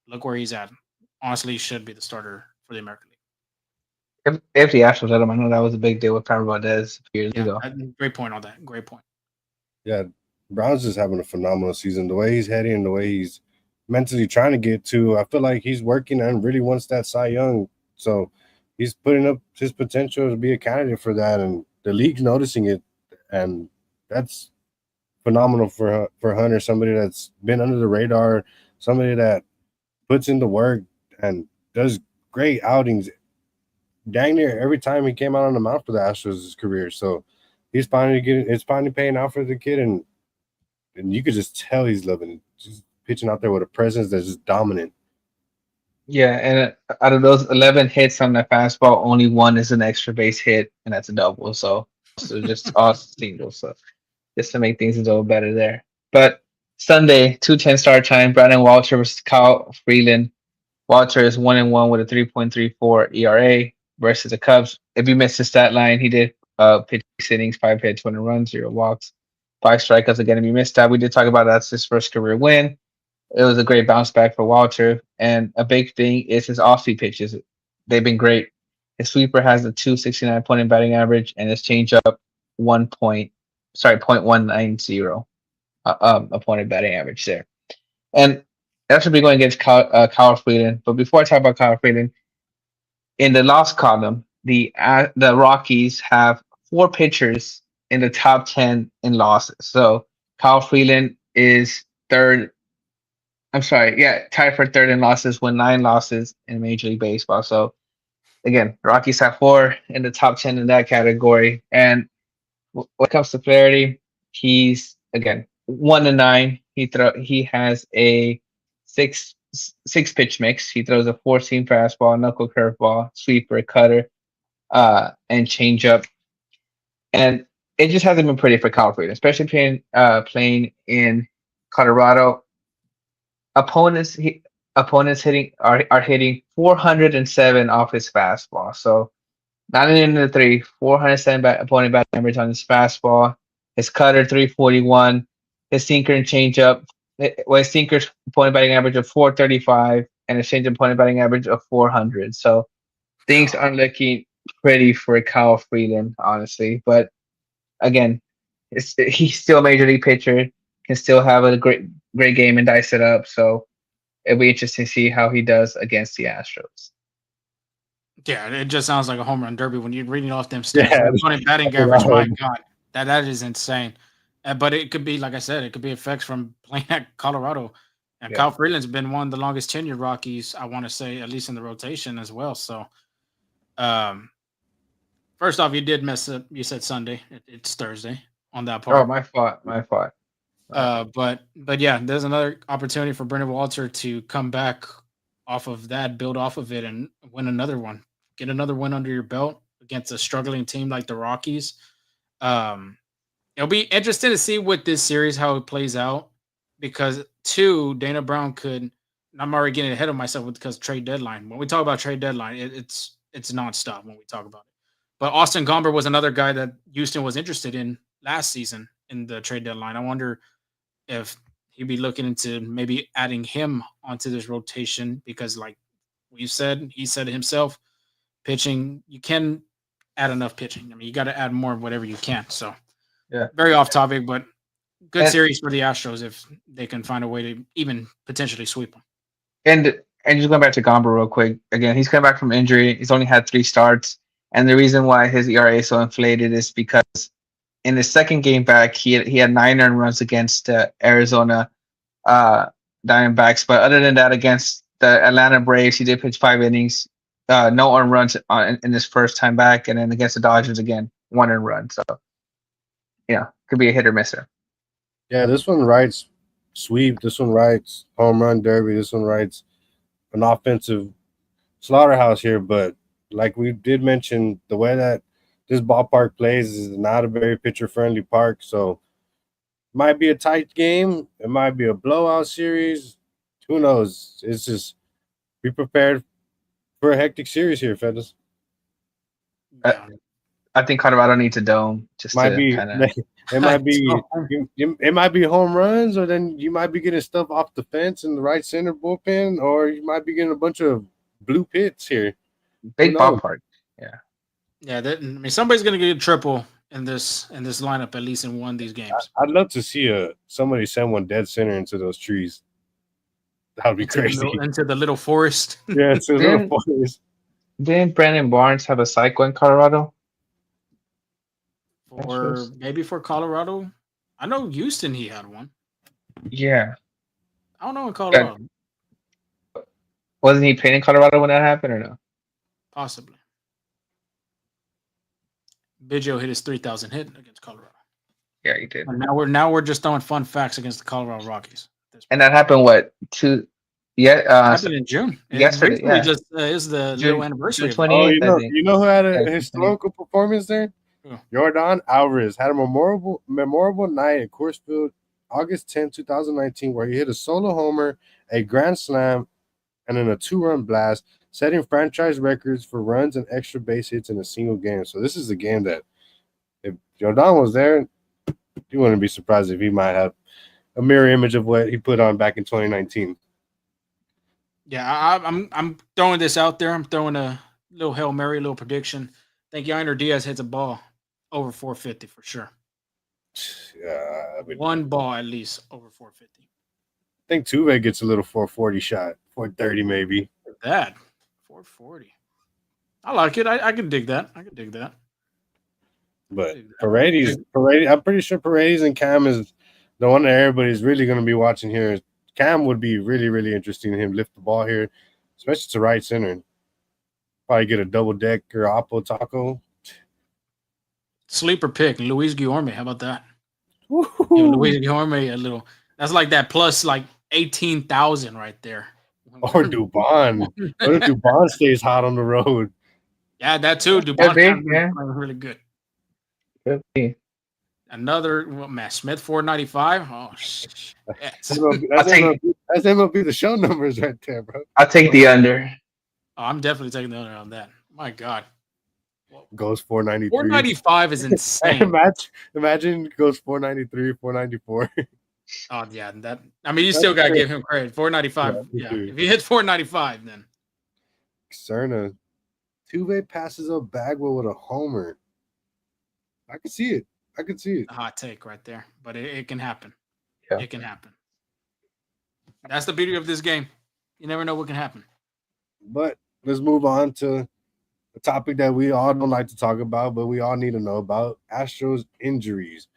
look where he's at. Honestly, he should be the starter for the American League. If the Astros let him, I know that was a big deal with Cameron Valdez a few years ago. Great point on that. Great point. Yeah, Brown's just having a phenomenal season. The way he's heading, the way he's mentally trying to get to, I feel like he's working and really wants that Cy Young. So he's putting up his potential to be a candidate for that, and the league's noticing it, and that's phenomenal for Hunter, somebody that's been under the radar, somebody that puts in the work and does great outings dang near every time he came out on the mound for the Astros' career. So it's finally paying out for the kid, and you could just tell he's loving it. Just pitching out there with a presence that's just dominant. Yeah, and out of those 11 hits on that fastball, only 1 is an extra base hit, and that's a double. So just all singles. So just to make things a little better there. But Sunday, 2:10 start time, Brandon Walter versus Kyle Freeland. Walter is 1-1 with a 3.34 ERA versus the Cubs. If you missed the stat line, he did pitch 6 innings, 5 hits, 20 runs, 0 walks, 5 strikeouts. Again, if you missed that, we did talk about that's his first career win. It was a great bounce back for Walter. And a big thing is his off-speed pitches. They've been great. His sweeper has a 269 point batting average, and his changeup 0.190 opponent batting average there. And that should be going against Kyle Freeland. But before I talk about Kyle Freeland, in the loss column, the Rockies have 4 pitchers in the top 10 in losses. So Kyle Freeland is tied for 3rd in losses with 9 losses in Major League Baseball. So again, Rockies have 4 in the top 10 in that category. And when it comes to Flaherty, he's again 1-9. He has a 6 pitch mix. He throws a 4-seam fastball, knuckle curveball, sweeper, cutter, and changeup. And it just hasn't been pretty for Kyle Freeland, especially playing in Colorado. Opponents are hitting 407 off his fastball. So Not in the 3, 407 opponent batting average on his fastball. His cutter 341. His sinker and changeup. His sinker's opponent batting average of 435 and his changeup opponent batting average of 400. So things aren't looking pretty for Kyle Freeland, honestly. But again, he's still a major league pitcher. Can still have a great game and dice it up. So it'll be interesting to see how he does against the Astros. Yeah, it just sounds like a home run derby when you're reading off them stats. Yeah. Opponent batting average, my God, that is insane. But it could be, like I said, it could be effects from playing at Colorado. And Yeah. Kyle Freeland's been one of the longest tenured Rockies, I want to say, at least in the rotation as well. So, first off, you did mess up. You said Sunday. It's Thursday on that part. Oh, my fault. But yeah, there's another opportunity for Brendan Walter to come back off of that, build off of it, and win another one. Get another win under your belt against a struggling team like the Rockies. It'll be interesting to see with this series how it plays out because Dana Brown could. I'm already getting ahead of myself because trade deadline. When we talk about trade deadline, it's nonstop when we talk about it. But Austin Gomber was another guy that Houston was interested in last season in the trade deadline. I wonder if he'd be looking into maybe adding him onto this rotation because, like he said himself, pitching, you can add enough pitching. I mean, you got to add more of whatever you can. So, yeah, very off topic, but good And- series for the Astros if they can find a way to even potentially sweep them. And just going back to Gomber real quick. Again, he's coming back from injury. He's only had 3 starts. And the reason why his ERA is so inflated is because in the second game back, he had 9 earned runs against Arizona Diamondbacks. But other than that, against the Atlanta Braves, he did pitch 5 innings, no earned runs in his first time back. And then against the Dodgers, again, 1 earned run. So, yeah, could be a hit or misser. Yeah, this one writes sweep. This one writes home run derby. This one writes an offensive slaughterhouse here. But like we did mention, the way that this ballpark plays is not a very pitcher-friendly park. So it might be a tight game. It might be a blowout series. Who knows? It's just be prepared for a hectic series here, fellas. Yeah. I think Colorado needs a dome just Might to be kind of. it might be it might be home runs, or then you might be getting stuff off the fence in the right center bullpen, or you might be getting a bunch of blue pits here. Big Who knows? ballpark. Yeah, I mean, somebody's going to get a triple in this lineup, at least in one of these games. I'd love to see somebody send one dead center into those trees. That would be crazy. Into the little forest. Yeah, it's a little forest. Didn't Brandon Barnes have a cycle in Colorado? For Colorado. I know Houston, he had one. Yeah. I don't know in Colorado. Wasn't he playing in Colorado when that happened or no? Possibly. Biggio hit his 3,000 hit against Colorado. Yeah, he did. And now we're just throwing fun facts against the Colorado Rockies. And that happened what? Happened in June. Yesterday, Recently yeah. Just is the June- little anniversary. June of it. 28th, I think. You know who had a Yeah, historical performance there? Who? Jordan Alvarez had a memorable night at Coors Field, August 10, 2019, where he hit a solo homer, a grand slam, and then a 2-run blast, setting franchise records for runs and extra base hits in a single game. So this is the game that if Jordan was there, you wouldn't be surprised if he might have a mirror image of what he put on back in 2019. Yeah, I'm throwing this out there. I'm throwing a little Hail Mary, little prediction. I think Yainer Diaz hits a ball over 450 for sure. Yeah, One ball at least over 450. I think Tuve gets a little 440 shot, 430 maybe. That 440. I like it. I can dig that. But Paredes, I'm pretty sure Paredes and Cam is the one that everybody's really going to be watching here. Cam would be really, really interesting to him lift the ball here, especially to right center. Probably get a double deck or Oppo Taco. Sleeper pick, Luis Guillorme. How about that? Give Luis Guillorme a little. That's like that plus like 18,000 right there. Or Dubon. What if Dubon stays hot on the road? Yeah, that too. Dubon yeah. playing really good. Could be. Another Matt Smith 495. Oh shit. That's MLB the show numbers right there, bro. I'll take the under. Oh, I'm definitely taking the under on that. My God. goes 493. 495 is insane. Imagine goes 493, 494. Oh yeah, that. I mean, you still gotta give him credit. 495. Yeah, Yeah, if he hits 495, then Cerna, Tuve passes up Bagwell with a homer. I can see it. a hot take right there, but it can happen. Yeah. It can happen. That's the beauty of this game. You never know what can happen. But let's move on to a topic that we all don't like to talk about, but we all need to know about: Astros injuries.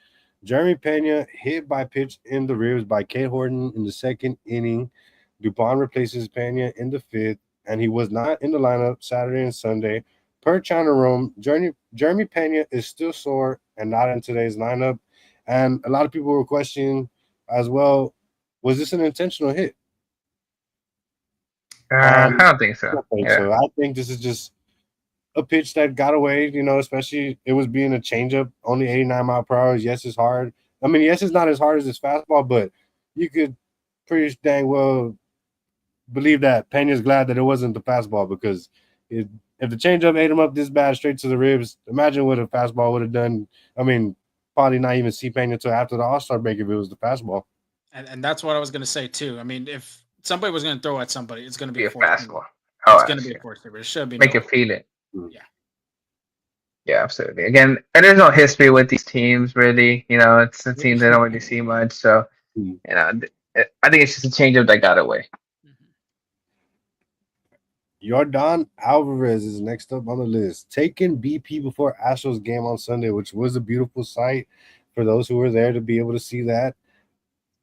Jeremy Pena hit by pitch in the ribs by Kate Horton in the second inning. Dupont replaces Pena in the fifth, and he was not in the lineup Saturday and Sunday. Per China Rome, Jeremy Pena is still sore and not in today's lineup. And a lot of people were questioning as well, was this an intentional hit? I don't think so. I think this is just a pitch that got away, especially it was being a changeup, only 89 mile per hour. Yes, it's hard. I mean, yes, it's not as hard as his fastball, but you could pretty dang well believe that Pena's glad that it wasn't the fastball, because if the changeup ate him up this bad straight to the ribs, imagine what a fastball would have done. I mean, probably not even see Pena until after the All-Star break if it was the fastball. And that's what I was going to say too. I mean, if somebody was going to throw at somebody, it's going to be a fastball. It's going to be a force saver. It should be. Make it feel it. Yeah. Yeah, absolutely. Again, and there's no history with these teams, really. It's a team they don't really see much. So, I think it's just a changeup that got away. Yordan Alvarez is next up on the list. Taking BP before Astros game on Sunday, which was a beautiful sight for those who were there to be able to see that.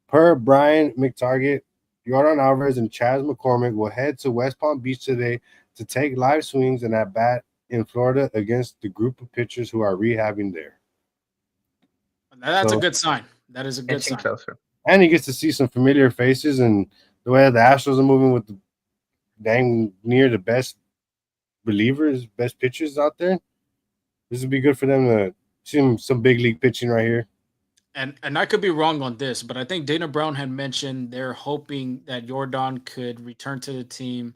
Per Brian McTarget, Yordan Alvarez and Chaz McCormick will head to West Palm Beach today to take live swings and at bat in Florida against the group of pitchers who are rehabbing there. That's a good sign. That is a good sign. And he gets to see some familiar faces, and the way the Astros are moving with the dang near the best relievers, best pitchers out there. This would be good for them to see some big league pitching right here. And I could be wrong on this, but I think Dana Brown had mentioned they're hoping that Yordan could return to the team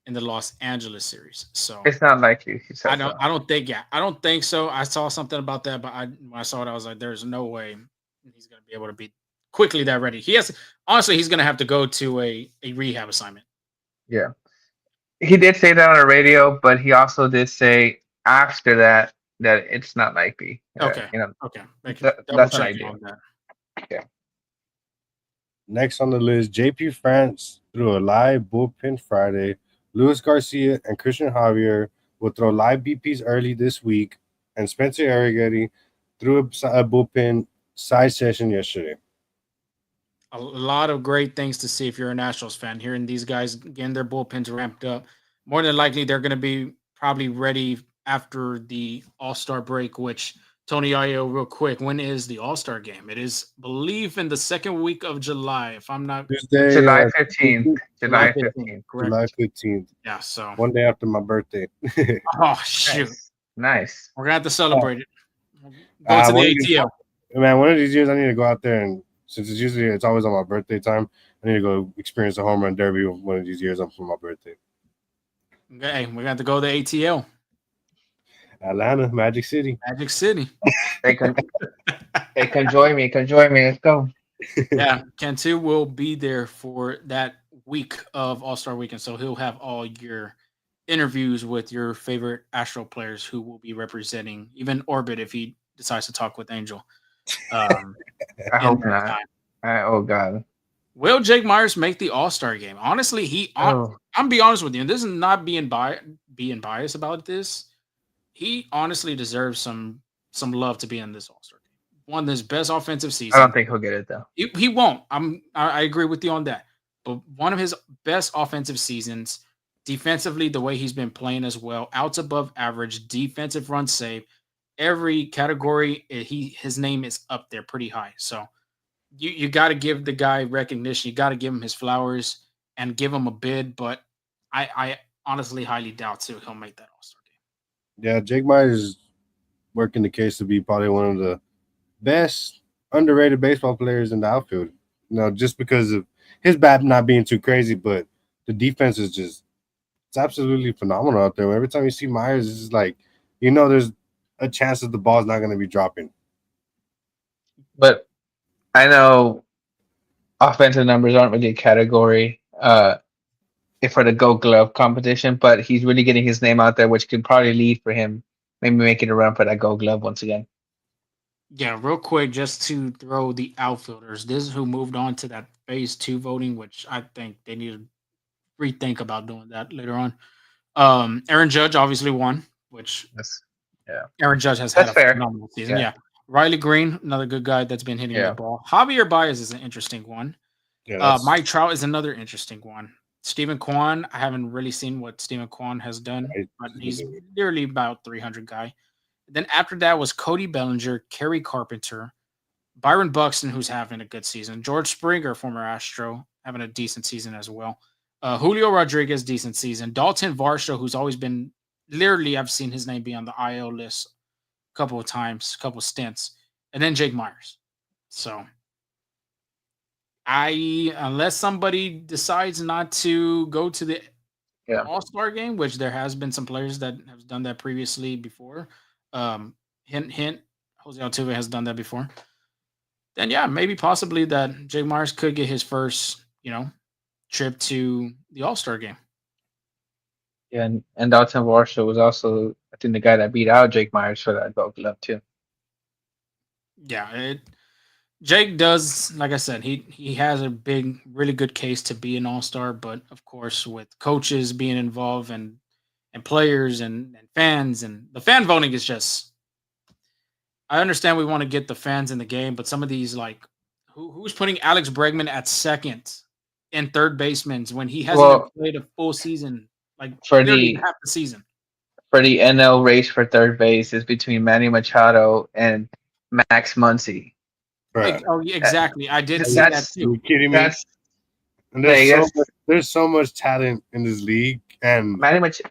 in the Los Angeles series. So it's not likely. I don't think so. I saw something about that, but when I saw it, I was like, there's no way he's going to be able to be quickly that ready. He's going to have to go to a rehab assignment. Yeah. He did say that on the radio, but he also did say after that it's not likely. Okay. Okay. That's an idea. Yeah. Next on the list, JP France threw a live bullpen Friday. Luis Garcia and Christian Javier will throw live BPs early this week, and Spencer Arrighetti threw a bullpen side session yesterday. A lot of great things to see if you're a Nationals fan. Hearing these guys getting their bullpens ramped up. More than likely, they're going to be probably ready after the All-Star break, which Tony Ayo, real quick, when is the All-Star game? It is, believe, in the second week of July, if I'm not Tuesday, July 15th. July 15th. Correct. July 15th. Yeah, so one day after my birthday. Oh, shoot. Nice. We're going to have to celebrate it. Go to the ATL. Man, one of these years I need to go out there, and since it's always on my birthday time, I need to go experience a home run derby one of these years for my birthday. Okay, we're going to have to go to the ATL. Atlanta, Magic City. They can join me. Let's go. Yeah, Cantu will be there for that week of All-Star Weekend, so he'll have all your interviews with your favorite Astro players who will be representing, even Orbit if he decides to talk with Angel. I hope not. Oh God. Will Jake Myers make the All-Star game? Honestly, I'm be honest with you, and this is not being biased about this. He honestly deserves some love to be in this All-Star game. One of his best offensive seasons. I don't think he'll get it though. He won't. I agree with you on that. But one of his best offensive seasons, defensively, the way he's been playing as well, outs above average, defensive run save, every category, his name is up there pretty high. So you got to give the guy recognition. You got to give him his flowers and give him a bid. But I honestly highly doubt too he'll make that All-Star game. Yeah, Jake Myers is working the case to be probably one of the best underrated baseball players in the outfield. Just because of his bat not being too crazy, but the defense is it's absolutely phenomenal out there. Every time you see Myers, it's just like you know there's a chance that the ball's not going to be dropping. But I know offensive numbers aren't really a category for the Gold Glove competition, but he's really getting his name out there, which could probably lead for him, maybe making a run for that Gold Glove once again. Yeah, real quick, just to throw the outfielders. This is who moved on to that phase 2 voting, which I think they need to rethink about doing that later on. Aaron Judge obviously won, which That's Aaron Judge has had That's a fair. phenomenal season. Yeah. Yeah. Riley Green, another good guy that's been hitting Yeah. the ball. Javier Baez is an interesting one. Yeah, Mike Trout is another interesting one. Stephen Kwan, I haven't really seen what Stephen Kwan has done, Right. but he's nearly about 300 guy. Then after that was Cody Bellinger, Kerry Carpenter, Byron Buxton, who's having a good season, George Springer, former Astro, having a decent season as well. Julio Rodriguez, decent season. Dalton Varsho, who's always been literally, I've seen his name be on the IL list a couple of times, a couple of stints, and then Jake Myers. So, unless somebody decides not to go to the Yeah. All-Star game, which there has been some players that have done that previously before. Hint, Jose Altuve has done that before. Then yeah, maybe possibly that Jake Myers could get his first, trip to the All-Star game. Yeah, and Dalton Varsho was also, I think, the guy that beat out Jake Myers for that Gold Glove too. Yeah, Jake does, like I said, he has a big, really good case to be an All-Star, but of course, with coaches being involved and players and fans, and the fan voting is just. I understand we want to get the fans in the game, but some of these, like, who's putting Alex Bregman at second and third baseman when he hasn't even played a full season, like for nearly the half the season. For the NL race for third base is between Manny Machado and Max Muncy. Right. Oh, yeah, exactly. I did see That's- that Are you too. kidding me? That's And there's, Yeah, there's so much talent in this league, and Manny Machado.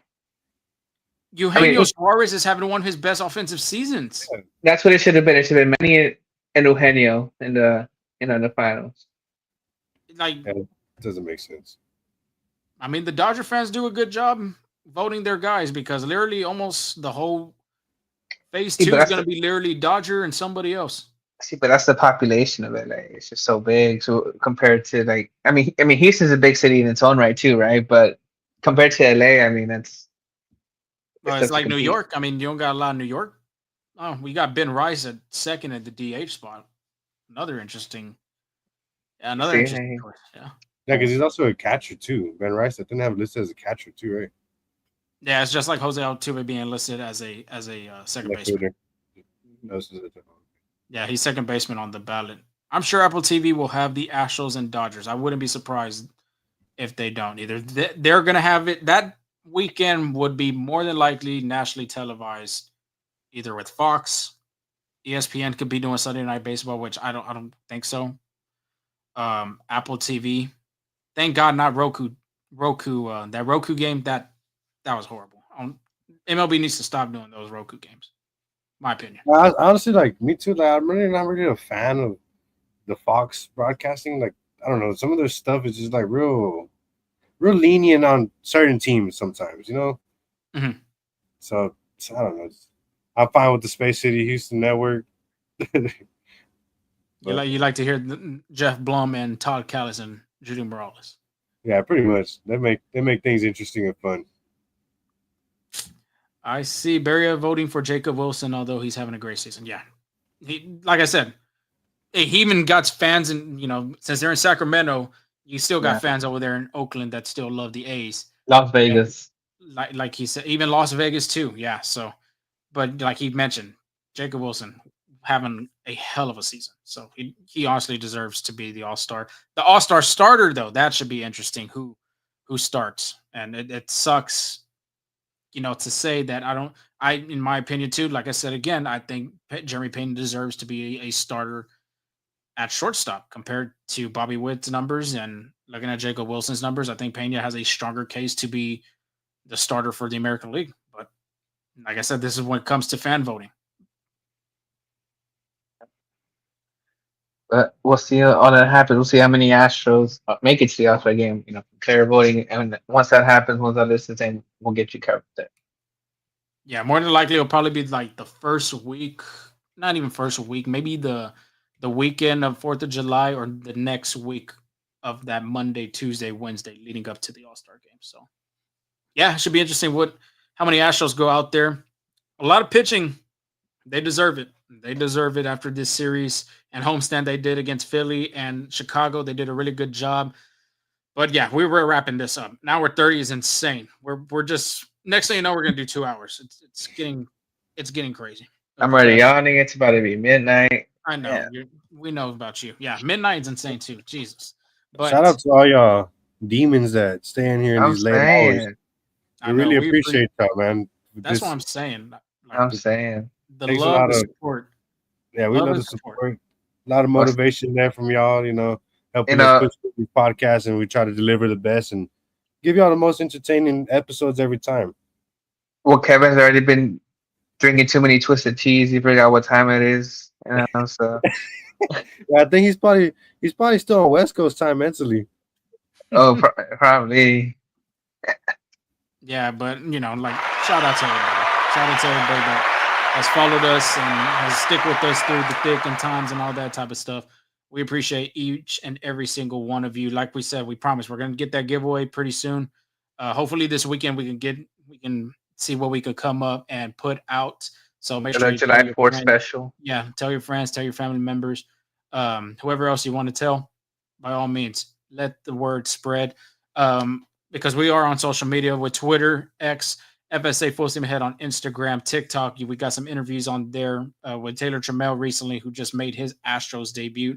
Eugenio Suarez is having one of his best offensive seasons. That's what it should have been. It should have been Manny and Eugenio in the finals. Like, it doesn't make sense. I mean, the Dodger fans do a good job voting their guys because literally almost the whole phase See, 2 but is that's going to be literally Dodger and somebody else. See, but that's the population of LA. It's just so big. So compared to I mean, Houston's a big city in its own right too, right? But compared to LA, I mean, It's tough like to New compete. York. I mean, you don't got a lot of New York. Oh, we got Ben Rice at second at the DH spot. Another interesting See, choice. Yeah. Yeah, because he's also a catcher too. Ben Rice, I didn't have listed as a catcher too, right? Yeah, it's just like Jose Altuve being listed as a second Left baseman. fielder. No, this is a- Yeah, he's second baseman on the ballot. I'm sure Apple TV will have the Astros and Dodgers. I wouldn't be surprised if they don't either. They're going to have it. That weekend would be more than likely nationally televised, either with Fox, ESPN could be doing Sunday Night Baseball, which I don't think so. Apple TV. Thank God, not Roku. That Roku game that was horrible. MLB needs to stop doing those Roku games. My opinion. Honestly, like me too. Like I'm really not really a fan of the Fox broadcasting. Like I don't know, some of their stuff is just like real lenient on certain teams sometimes, Mhm. So I don't know. I'm fine with the Space City Houston network. You like to hear Jeff Blum and Todd Callis and Judy Morales. Yeah, pretty much. They make things interesting and fun. I see Barria voting for Jacob Wilson, although he's having a great season. Yeah, he, like I said, he even got fans, and since they're in Sacramento, you still got fans over there in Oakland that still love the A's. Las Vegas. Like he said, even Las Vegas too. Yeah. So, but like he mentioned, Jacob Wilson having a hell of a season. So he honestly deserves to be the All-Star. The All-Star starter, though, that should be interesting. Who starts? And it sucks, to say that in my opinion too, like I said again, I think Jeremy Pena deserves to be a starter at shortstop compared to Bobby Witt's numbers, and looking at Jacob Wilson's numbers, I think Pena has a stronger case to be the starter for the American League. But like I said, this is when it comes to fan voting. But we'll see all that happens. We'll see how many Astros make it to the All-Star game. Player voting, and once that happens, once that list is in, we'll get you covered there. Yeah, more than likely it'll probably be like the first week, not even first week, maybe the weekend of 4th of July or the next week of that Monday, Tuesday, Wednesday leading up to the All-Star game. So yeah, it should be interesting how many Astros go out there. A lot of pitching. They deserve it. They deserve it after this series and homestand they did against Philly and Chicago. They did a really good job. But yeah, we were wrapping this up. Now we're 30 is insane. We're just next thing you know, we're gonna do 2 hours. It's getting crazy. I'm already yawning. It's about to be midnight. I know. Yeah. We know about you. Yeah, midnight's insane too. Jesus. But Shout out to all y'all demons that stay in here in I'm these late hours. saying. I really appreciate y'all, man. That's what I'm saying. Like, I'm saying. the takes a love, lot the of- support. Yeah, we Love love and the support. A lot of What's- motivation there from y'all, helping You us know- push through these podcasts, and we try to deliver the best and give y'all the most entertaining episodes every time. Well, Kevin's already been drinking too many twisted teas. He forgot what time it is. So Yeah, I think he's probably still on West Coast time mentally. probably. Yeah, but like shout out to everybody. Shout out to everybody that has followed us and has stick with us through the thick and times and all that type of stuff. We appreciate each and every single one of you. Like we said, we promise we're gonna get that giveaway pretty soon. Hopefully this weekend we can see what we could come up and put out. So make sure you tell July your 4th friends. special. Yeah, tell your friends, tell your family members, whoever else you want to tell. By all means, let the word spread. Because we are on social media with Twitter, X, FSA Full Steam Ahead on Instagram, TikTok. We got some interviews on there with Taylor Trammell recently, who just made his Astros debut.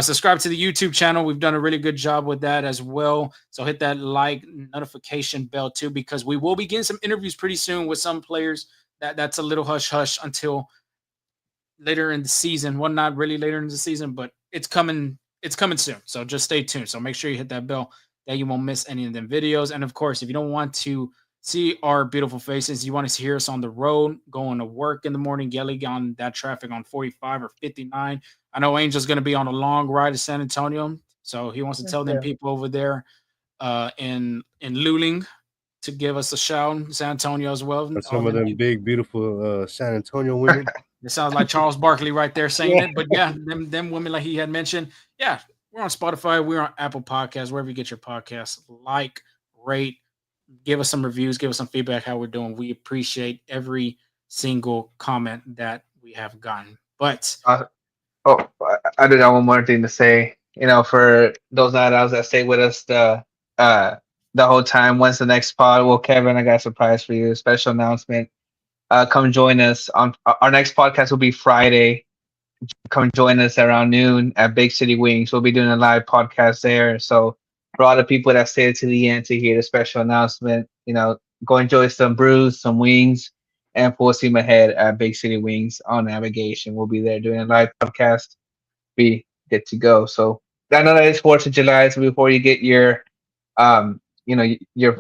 Subscribe to the YouTube channel. We've done a really good job with that as well. So hit that like notification bell too, because we will be getting some interviews pretty soon with some players. That's a little hush hush until later in the season. Well, not really later in the season, but it's coming. It's coming soon. So just stay tuned. So make sure you hit that bell that you won't miss any of them videos. And of course, if you don't want to see our beautiful faces, you want to hear us on the road, going to work in the morning, yelling on that traffic on 45 or 59. I know Angel's going to be on a long ride to San Antonio, so he wants to tell them people over there in Luling to give us a shout. San Antonio as well. For some of them big, beautiful San Antonio women. It sounds like Charles Barkley right there saying it. But yeah, them women like he had mentioned. Yeah, we're on Spotify. We're on Apple Podcasts, wherever you get your podcasts. Like, rate, give us some reviews, give us some feedback how we're doing. We appreciate every single comment that we have gotten. But I did have one more thing to say. For those night owls that stay with us the whole time. When's the next pod? Well, Kevin, I got a surprise for you. A special announcement. Come join us on our next podcast. Will be Friday. Come join us around noon at Big City Wings. We'll be doing a live podcast there. So for all the people that stayed to the end to hear the special announcement, go enjoy some brews, some wings, and full steam ahead at Big City Wings on Navigation. We'll be there doing a live podcast. Be good to go. So I know that it's 4th of July, so before you get your your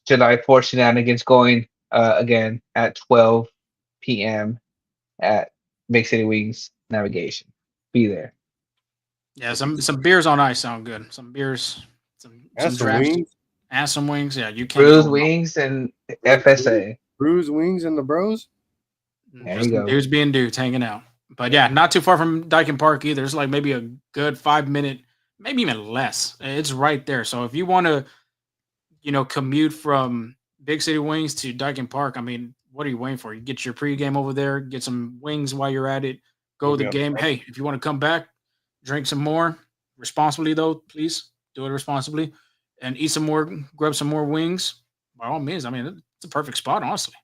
July 4th shenanigans going again at 12 p.m. at Big City Wings Navigation. Be there. yeah, some beers on ice sound good. Some beers, some drafts, wings. and some wings. Yeah, you can Brews, Wings, and FSA. Brews, wings, and the bros. There you go. Dudes being dudes hanging out. But yeah, not too far from Dyken Park either. It's like maybe a good 5-minute, maybe even less. It's right there. So if you want to, commute from Big City Wings to Dyken Park, I mean, what are you waiting for? You get your pregame over there, get some wings while you're at it, go to the game. Hey, if you want to come back, drink some more responsibly, though, please do it responsibly and eat some more, grab some more wings. By all means, I mean, it's a perfect spot, honestly.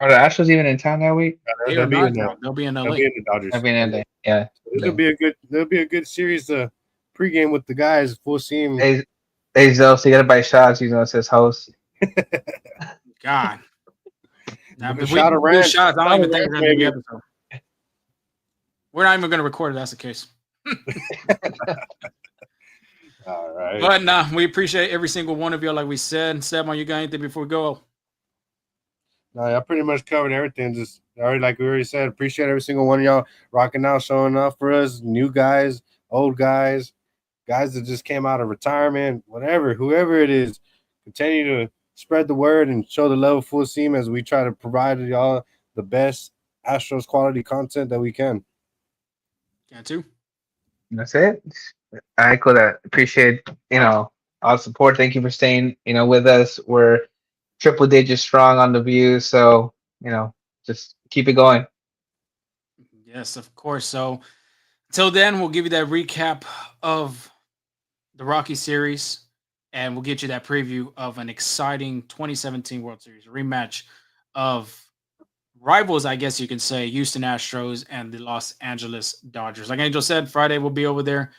Are the Astros even in town that week? They'll be in LA. They'll be in the Dodgers. I've been in there. Yeah. There'll be a good series to pregame with the guys, full steam. Hey, Zoe, so you gotta buy shots. It says host. God. Now, if we Shot of do ranch. shots, I don't even think we're going to do Shot the of episode. We're not even going to record it. That's the case. All right. But nah, we appreciate every single one of you. Like we said, Stephon, you got anything before we go? No, I pretty much covered everything. Just like we already said, appreciate every single one of y'all rocking out, showing up for us. New guys, old guys that just came out of retirement, whatever, whoever it is. Continue to spread the word and show the love of Full Seam as we try to provide y'all the best Astros quality content that we can. Can too. That's it. I echo that. Appreciate, all the support. Thank you for staying, with us. We're triple digit strong on the views. So, just keep it going. Yes, of course. So until then, we'll give you that recap of the Rocky series, and we'll get you that preview of an exciting 2017 World Series rematch of rivals, I guess you can say, Houston Astros and the Los Angeles Dodgers. Like Angel said, Friday we'll be over there.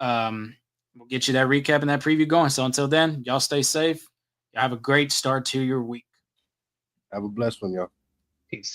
We'll get you that recap and that preview going. So until then, y'all stay safe. Y'all have a great start to your week. Have a blessed one, y'all. Peace.